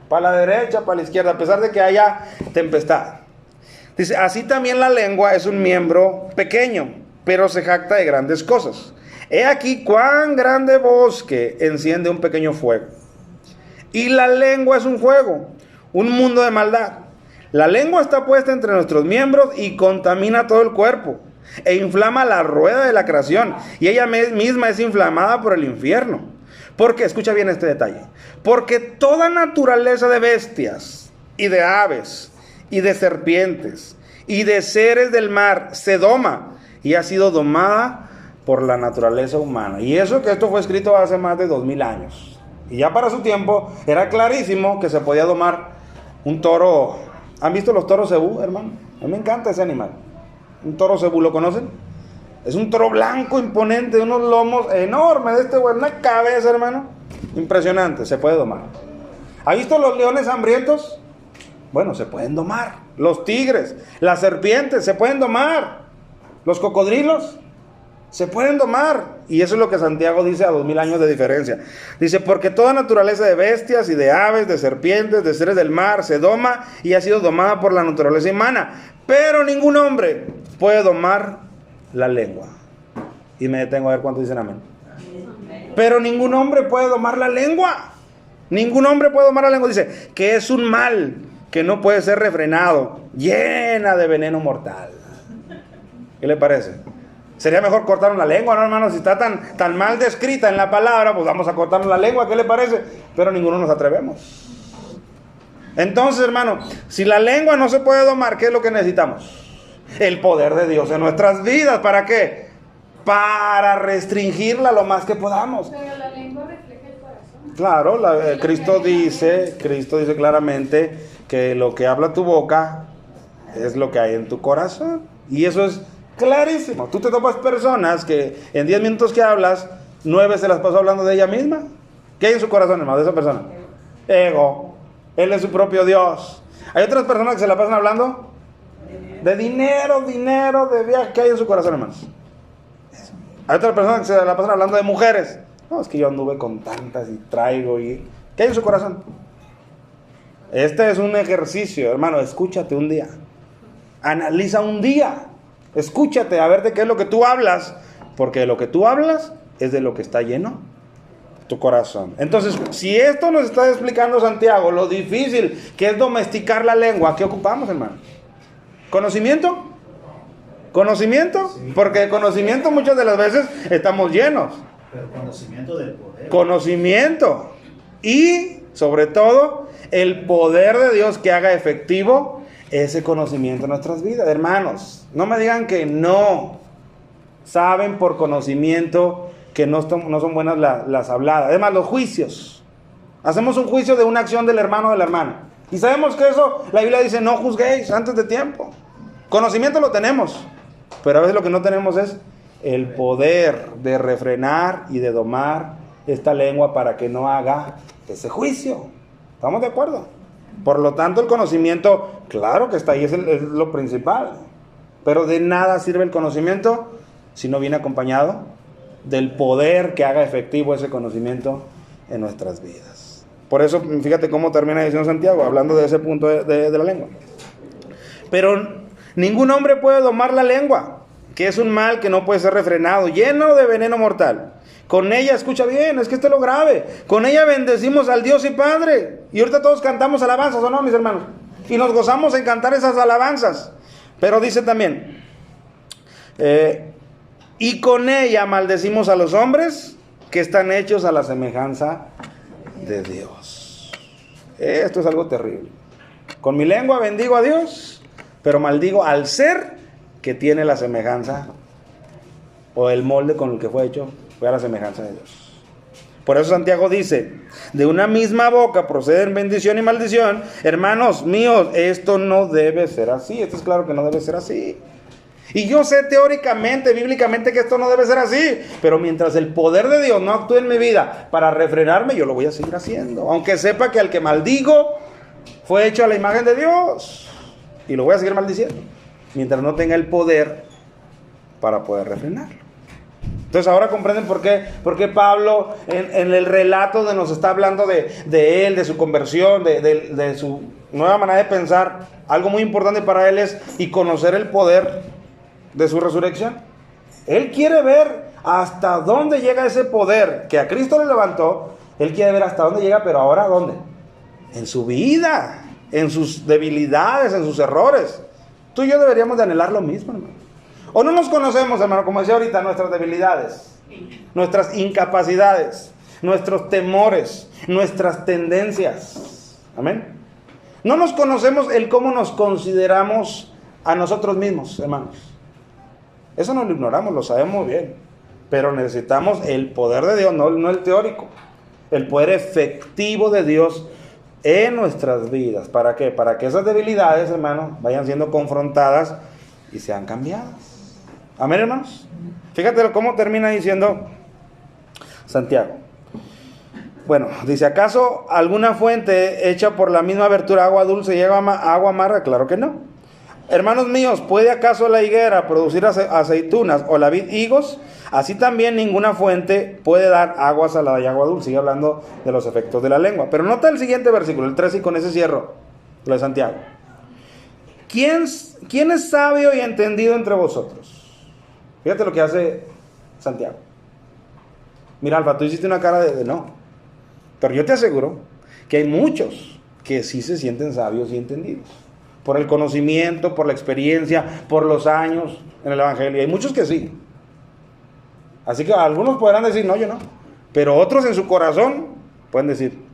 para la derecha, para la izquierda, a pesar de que haya tempestad. Dice, así también la lengua es un miembro pequeño, pero se jacta de grandes cosas. He aquí cuán grande bosque enciende un pequeño fuego. Y la lengua es un fuego, un mundo de maldad. La lengua está puesta entre nuestros miembros y contamina todo el cuerpo, e inflama la rueda de la creación, y ella misma es inflamada por el infierno. Porque, escucha bien este detalle, porque toda naturaleza de bestias, y de aves, y de serpientes, y de seres del mar, se doma, y ha sido domada por la naturaleza humana. Y eso que esto fue escrito hace más de 2000 años. Y ya para su tiempo era clarísimo que se podía domar un toro. ¿Han visto los toros cebú, hermano? A mí me encanta ese animal. Un toro cebú, ¿lo conocen? Es un toro blanco, imponente, de unos lomos enormes de este güey, una cabeza, hermano. Impresionante, se puede domar. ¿Ha visto los leones hambrientos? Bueno, se pueden domar. Los tigres, las serpientes, se pueden domar. Los cocodrilos, Se pueden domar. Y eso es lo que Santiago dice a 2000 años de diferencia. Dice, porque toda naturaleza de bestias y de aves, de serpientes, de seres del mar, se doma y ha sido domada por la naturaleza humana. Pero ningún hombre puede domar la lengua. Y me detengo a ver cuántos dicen amén. Pero ningún hombre puede domar la lengua. Ningún hombre puede domar la lengua. Dice que es un mal que no puede ser refrenado, llena de veneno mortal. ¿Qué le parece? Sería mejor cortarnos la lengua, ¿no, hermano? Si está tan mal descrita en la palabra, pues vamos a cortarnos la lengua, ¿qué le parece? Pero ninguno nos atrevemos. Entonces, hermano, si la lengua no se puede domar, ¿qué es lo que necesitamos? El poder de Dios en nuestras vidas. ¿Para qué? Para restringirla lo más que podamos. Pero la lengua refleja el corazón. Claro, Cristo dice claramente que lo que habla tu boca es lo que hay en tu corazón. Y eso es clarísimo. Tú te topas personas que en 10 minutos que hablas, 9 se las pasó hablando de ella misma. ¿Qué hay en su corazón, hermano, de esa persona? Ego. Él es su propio Dios. Hay otras personas que se la pasan hablando de dinero, de viaje. ¿Qué hay en su corazón, hermanos? Hay otras personas que se la pasan hablando de mujeres. No, es que yo anduve con tantas y traigo y... ¿Qué hay en su corazón? Este es un ejercicio, hermano. Escúchate un día. Analiza un día. Escúchate a ver de qué es lo que tú hablas. Porque de lo que tú hablas es de lo que está lleno tu corazón. Entonces, si esto nos está explicando Santiago, lo difícil que es domesticar la lengua, ¿qué ocupamos, hermano? ¿Conocimiento? ¿Conocimiento? Sí. Porque de conocimiento muchas de las veces estamos llenos. Pero conocimiento del poder. Conocimiento. Y, sobre todo, el poder de Dios que haga efectivo ese conocimiento en nuestras vidas. Hermanos, no me digan que no saben por conocimiento que no son buenas las habladas. Además, los juicios. Hacemos un juicio de una acción del hermano o de la hermana. Y sabemos que eso, la Biblia dice, no juzguéis antes de tiempo. Conocimiento lo tenemos. Pero a veces lo que no tenemos es el poder de refrenar y de domar esta lengua para que no haga ese juicio. ¿Estamos de acuerdo? Por lo tanto, el conocimiento, claro que está ahí, es lo principal. Pero de nada sirve el conocimiento si no viene acompañado del poder que haga efectivo ese conocimiento en nuestras vidas. Por eso, fíjate cómo termina diciendo Santiago, hablando de ese punto de la lengua. Pero ningún hombre puede domar la lengua, que es un mal que no puede ser refrenado, lleno de veneno mortal. Con ella, escucha bien, es que esto es lo grave, con ella bendecimos al Dios y Padre. Y ahorita todos cantamos alabanzas, ¿o no, mis hermanos? Y nos gozamos en cantar esas alabanzas. Pero dice también, y con ella maldecimos a los hombres que están hechos a la semejanza de Dios. Esto es algo terrible. Con mi lengua bendigo a Dios, pero maldigo al ser que tiene la semejanza o el molde con el que fue hecho, fue a la semejanza de Dios. Por eso Santiago dice, de una misma boca proceden bendición y maldición. Hermanos míos, esto no debe ser así. Esto es claro que no debe ser así. Y yo sé teóricamente, bíblicamente, que esto no debe ser así. Pero mientras el poder de Dios no actúe en mi vida para refrenarme, yo lo voy a seguir haciendo. Aunque sepa que al que maldigo fue hecho a la imagen de Dios. Y lo voy a seguir maldiciendo. Mientras no tenga el poder para poder refrenarlo. Entonces ahora comprenden por qué Pablo en el relato donde nos está hablando de él, de su conversión, de su nueva manera de pensar. Algo muy importante para él es y conocer el poder de su resurrección. Él quiere ver hasta dónde llega ese poder que a Cristo le levantó. Él quiere ver hasta dónde llega, pero ahora ¿dónde? En su vida, en sus debilidades, en sus errores. Tú y yo deberíamos de anhelar lo mismo, hermano. O no nos conocemos, hermano, como decía ahorita, nuestras debilidades, nuestras incapacidades, nuestros temores, nuestras tendencias. Amén. No nos conocemos el cómo nos consideramos a nosotros mismos, hermanos. Eso no lo ignoramos, lo sabemos bien. Pero necesitamos el poder de Dios, no el teórico. El poder efectivo de Dios en nuestras vidas. ¿Para qué? Para que esas debilidades, hermanos, vayan siendo confrontadas y sean cambiadas. Amén, hermanos. Fíjate cómo termina diciendo Santiago. Bueno, dice, ¿acaso alguna fuente hecha por la misma abertura agua dulce y agua amarga? Claro que no. Hermanos míos, ¿puede acaso la higuera producir aceitunas o la vid higos? Así también ninguna fuente puede dar agua salada y agua dulce. Sigue hablando de los efectos de la lengua. Pero nota el siguiente versículo, el 3, y con ese cierro, lo de Santiago. ¿Quién es sabio y entendido entre vosotros? Fíjate lo que hace Santiago. Mira, Alfa, tú hiciste una cara de no. Pero yo te aseguro que hay muchos que sí se sienten sabios y entendidos. Por el conocimiento, por la experiencia, por los años en el Evangelio. Hay muchos que sí. Así que algunos podrán decir, no, yo no. Pero otros en su corazón pueden decir,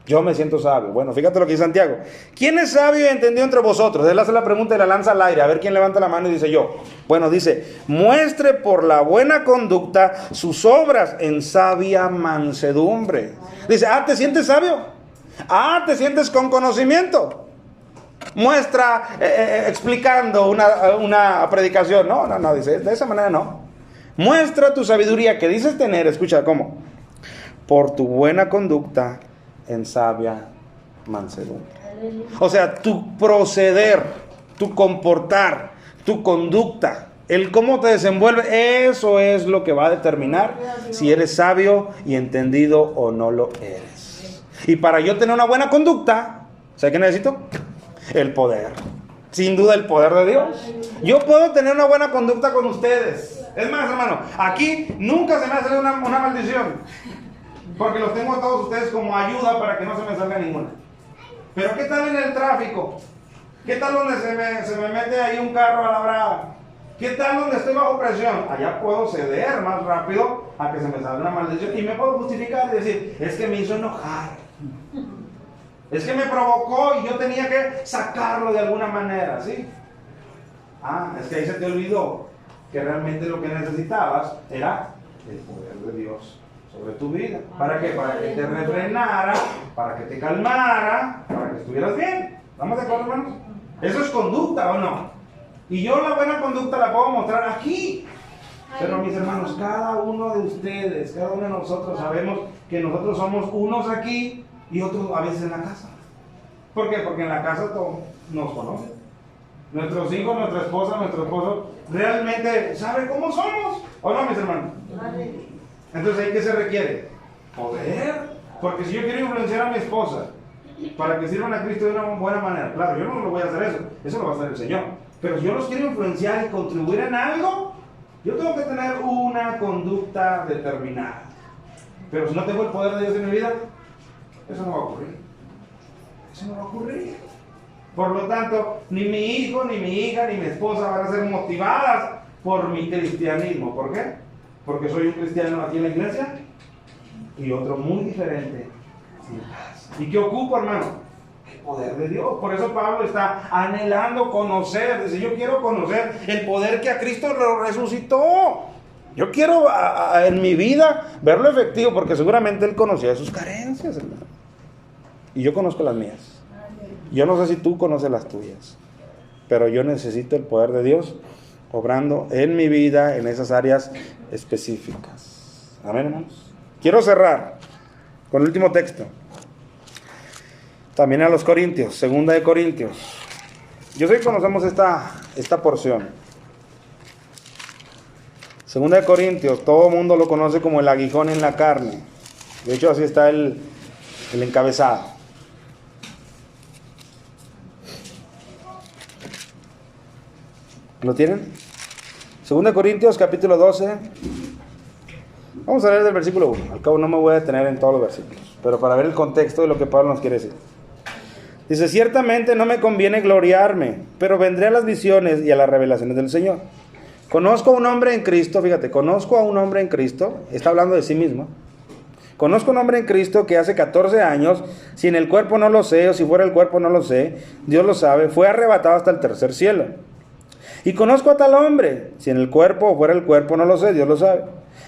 yo me siento sabio. Bueno, fíjate lo que dice Santiago. ¿Quién es sabio y entendido entre vosotros? Él hace la pregunta y la lanza al aire. A ver quién levanta la mano y dice yo. Bueno, dice, muestre por la buena conducta sus obras en sabia mansedumbre. Dice, ¿te sientes sabio? ¿Te sientes con conocimiento? Muestra explicando una predicación. No, dice, de esa manera no. Muestra tu sabiduría que dices tener. Escucha, ¿cómo? Por tu buena conducta en sabia mansedumbre. O sea, tu proceder, tu comportar, tu conducta, el cómo te desenvuelves, eso es lo que va a determinar si eres sabio y entendido o no lo eres. Y para yo tener una buena conducta, ¿sabes qué necesito? El poder. Sin duda el poder de Dios. Yo puedo tener una buena conducta con ustedes. Es más, hermano, aquí nunca se me hace una maldición. Porque los tengo a todos ustedes como ayuda para que no se me salga ninguna. Pero ¿qué tal en el tráfico? ¿Qué tal donde se me mete ahí un carro a la brava? ¿Qué tal donde estoy bajo presión? Allá puedo ceder más rápido a que se me salga una maldición. Y me puedo justificar y decir, es que me hizo enojar. Es que me provocó y yo tenía que sacarlo de alguna manera, ¿sí? Es que ahí se te olvidó que realmente lo que necesitabas era el poder de Dios sobre tu vida. ¿Para qué? Para que te refrenara, para que te calmara, para que estuvieras bien. ¿Estamos de acuerdo, hermanos? ¿Eso es conducta o no? Y yo la buena conducta la puedo mostrar aquí. Pero mis hermanos, cada uno de ustedes, cada uno de nosotros sabemos que nosotros somos unos aquí y otros a veces en la casa. ¿Por qué? Porque en la casa todos nos conocen. Nuestros hijos, nuestra esposa, nuestro esposo realmente sabe cómo somos. ¿O no, mis hermanos? Entonces, ¿ahí qué se requiere? Poder. Porque si yo quiero influenciar a mi esposa para que sirvan a Cristo de una buena manera, claro, yo no lo voy a hacer eso lo va a hacer el Señor. Pero si yo los quiero influenciar y contribuir en algo, yo tengo que tener una conducta determinada. Pero si no tengo el poder de Dios en mi vida, eso no va a ocurrir. Eso no va a ocurrir. Por lo tanto, ni mi hijo, ni mi hija, ni mi esposa van a ser motivadas por mi cristianismo. ¿Por qué? Porque soy un cristiano aquí en la iglesia y otro muy diferente. ¿Y qué ocupo, hermano? El poder de Dios. Por eso Pablo está anhelando conocer. Dice, yo quiero conocer el poder que a Cristo lo resucitó. Yo quiero en mi vida verlo efectivo, porque seguramente Él conocía sus carencias, hermano. Y yo conozco las mías. Yo no sé si tú conoces las tuyas, pero yo necesito el poder de Dios obrando en mi vida en esas áreas específicas. Amén, hermanos. Quiero cerrar con el último texto. También a los Corintios, 2 de Corintios. Yo sé que conocemos esta porción. 2 de Corintios, todo el mundo lo conoce como el aguijón en la carne. De hecho, así está el encabezado. ¿Lo tienen? 2 Corintios, capítulo 12. Vamos a leer del versículo 1. Al cabo no me voy a detener en todos los versículos, pero para ver el contexto de lo que Pablo nos quiere decir. Dice, ciertamente no me conviene gloriarme, pero vendré a las visiones y a las revelaciones del Señor. Conozco a un hombre en Cristo, fíjate, conozco a un hombre en Cristo, está hablando de sí mismo. Conozco a un hombre en Cristo que hace 14 años, si en el cuerpo no lo sé, o si fuera el cuerpo no lo sé, Dios lo sabe, fue arrebatado hasta el tercer cielo. Y conozco a tal hombre, si en el cuerpo o fuera el cuerpo no lo sé, Dios lo sabe,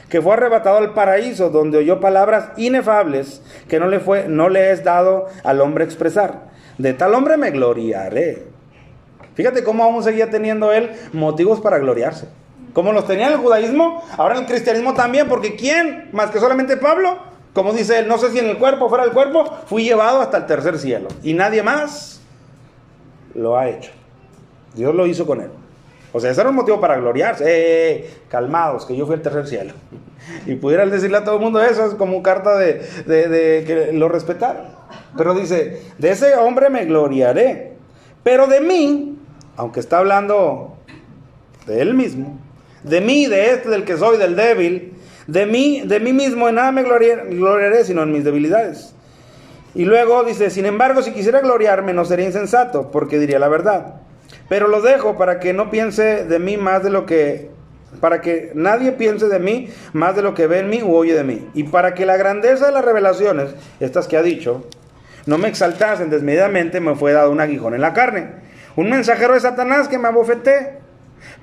que fue arrebatado al paraíso, donde oyó palabras inefables que no le es dado al hombre expresar. De tal hombre me gloriaré. Fíjate cómo aún seguía teniendo él motivos para gloriarse. Como los tenía en el judaísmo, ahora en el cristianismo también, porque ¿quién más que solamente Pablo? Como dice él, no sé si en el cuerpo o fuera del cuerpo, fui llevado hasta el tercer cielo. Y nadie más lo ha hecho. Dios lo hizo con él. O sea, ese era un motivo para gloriarse. Calmados, que yo fui al tercer cielo. Y pudieran decirle a todo el mundo eso, es como carta de que lo respetaran. Pero dice, de ese hombre me gloriaré. Pero de mí, aunque está hablando de él mismo, de mí, de este, del que soy, del débil, de mí mismo en nada me gloriaré, sino en mis debilidades. Y luego dice, sin embargo, si quisiera gloriarme, no sería insensato, porque diría la verdad. Pero lo dejo para que no piense de mí más de lo que... para que nadie piense de mí más de lo que ve en mí u oye de mí. Y para que la grandeza de las revelaciones, estas que ha dicho, no me exaltasen desmedidamente, me fue dado un aguijón en la carne. Un mensajero de Satanás que me abofeté,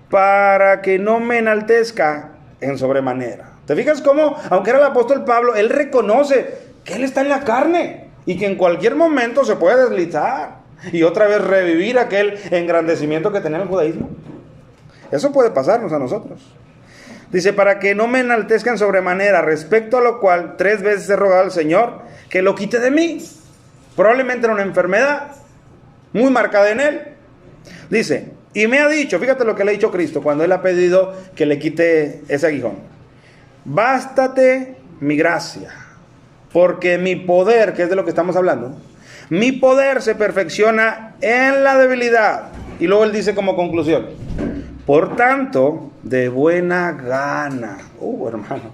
para que no me enaltezca en sobremanera. ¿Te fijas cómo, aunque era el apóstol Pablo, él reconoce que él está en la carne y que en cualquier momento se puede deslizar y otra vez revivir aquel engrandecimiento que tenía el judaísmo? Eso puede pasarnos a nosotros. Dice, para que no me enaltezca en sobremanera, respecto a lo cual 3 veces he rogado al Señor que lo quite de mí. Probablemente era una enfermedad muy marcada en él. Dice, y me ha dicho, fíjate lo que le ha dicho Cristo cuando él ha pedido que le quite ese aguijón. Bástate mi gracia, porque mi poder, que es de lo que estamos hablando, mi poder se perfecciona en la debilidad. Y luego él dice como conclusión, por tanto, de buena gana. Hermano.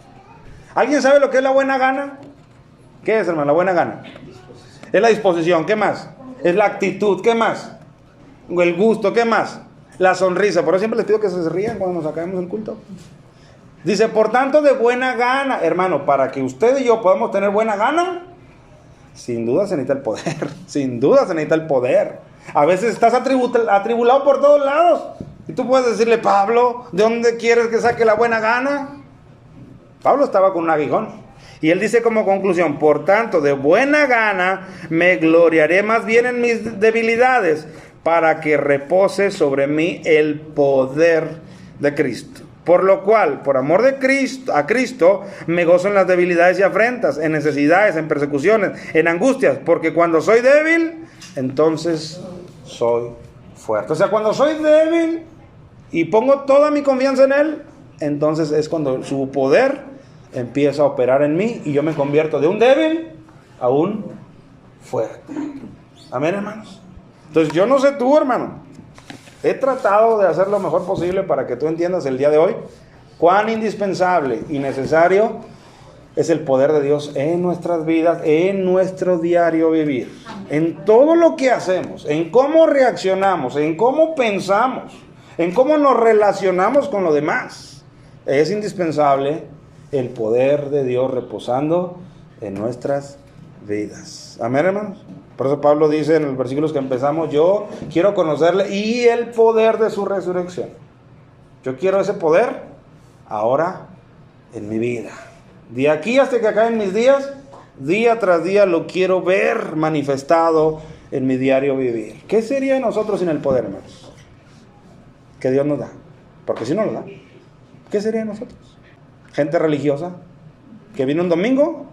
¿Alguien sabe lo que es la buena gana? ¿Qué es, hermano, la buena gana? Es la disposición, ¿qué más? Es la actitud, ¿qué más? El gusto, ¿qué más? La sonrisa. Por eso siempre les pido que se rían cuando nos acabemos el culto. Dice, por tanto, de buena gana. Hermano, para que usted y yo podamos tener buena gana, sin duda se necesita el poder. Sin duda se necesita el poder. A veces estás atribulado por todos lados. Y tú puedes decirle, Pablo, ¿de dónde quieres que saque la buena gana? Pablo estaba con un aguijón. Y él dice como conclusión, por tanto, de buena gana me gloriaré más bien en mis debilidades, para que repose sobre mí el poder de Cristo. Por lo cual, por amor de Cristo, a Cristo, me gozo en las debilidades y afrentas, en necesidades, en persecuciones, en angustias, porque cuando soy débil, entonces soy fuerte. O sea, cuando soy débil y pongo toda mi confianza en Él, entonces es cuando su poder empieza a operar en mí y yo me convierto de un débil a un fuerte. Amén, hermanos. Entonces yo no sé tú, hermano, he tratado de hacer lo mejor posible para que tú entiendas el día de hoy cuán indispensable y necesario es el poder de Dios en nuestras vidas, en nuestro diario vivir, en todo lo que hacemos, en cómo reaccionamos, en cómo pensamos, en cómo nos relacionamos con los demás. Es indispensable el poder de Dios reposando en nuestras vidas. Amén, hermanos. Por eso Pablo dice en los versículos que empezamos, yo quiero conocerle y el poder de su resurrección. Yo quiero ese poder ahora en mi vida. De aquí hasta que acaben mis días, día tras día lo quiero ver manifestado en mi diario vivir. ¿Qué sería de nosotros sin el poder, hermanos? Que Dios nos da. Porque si no lo da, ¿qué sería de nosotros? Gente religiosa que viene un domingo,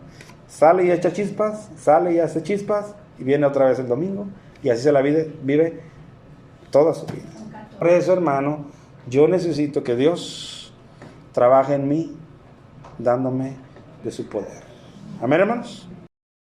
sale y echa chispas, sale y hace chispas, y viene otra vez el domingo, y así se la vive toda su vida. Por eso, hermano, yo necesito que Dios trabaje en mí, dándome de su poder. Amén, hermanos.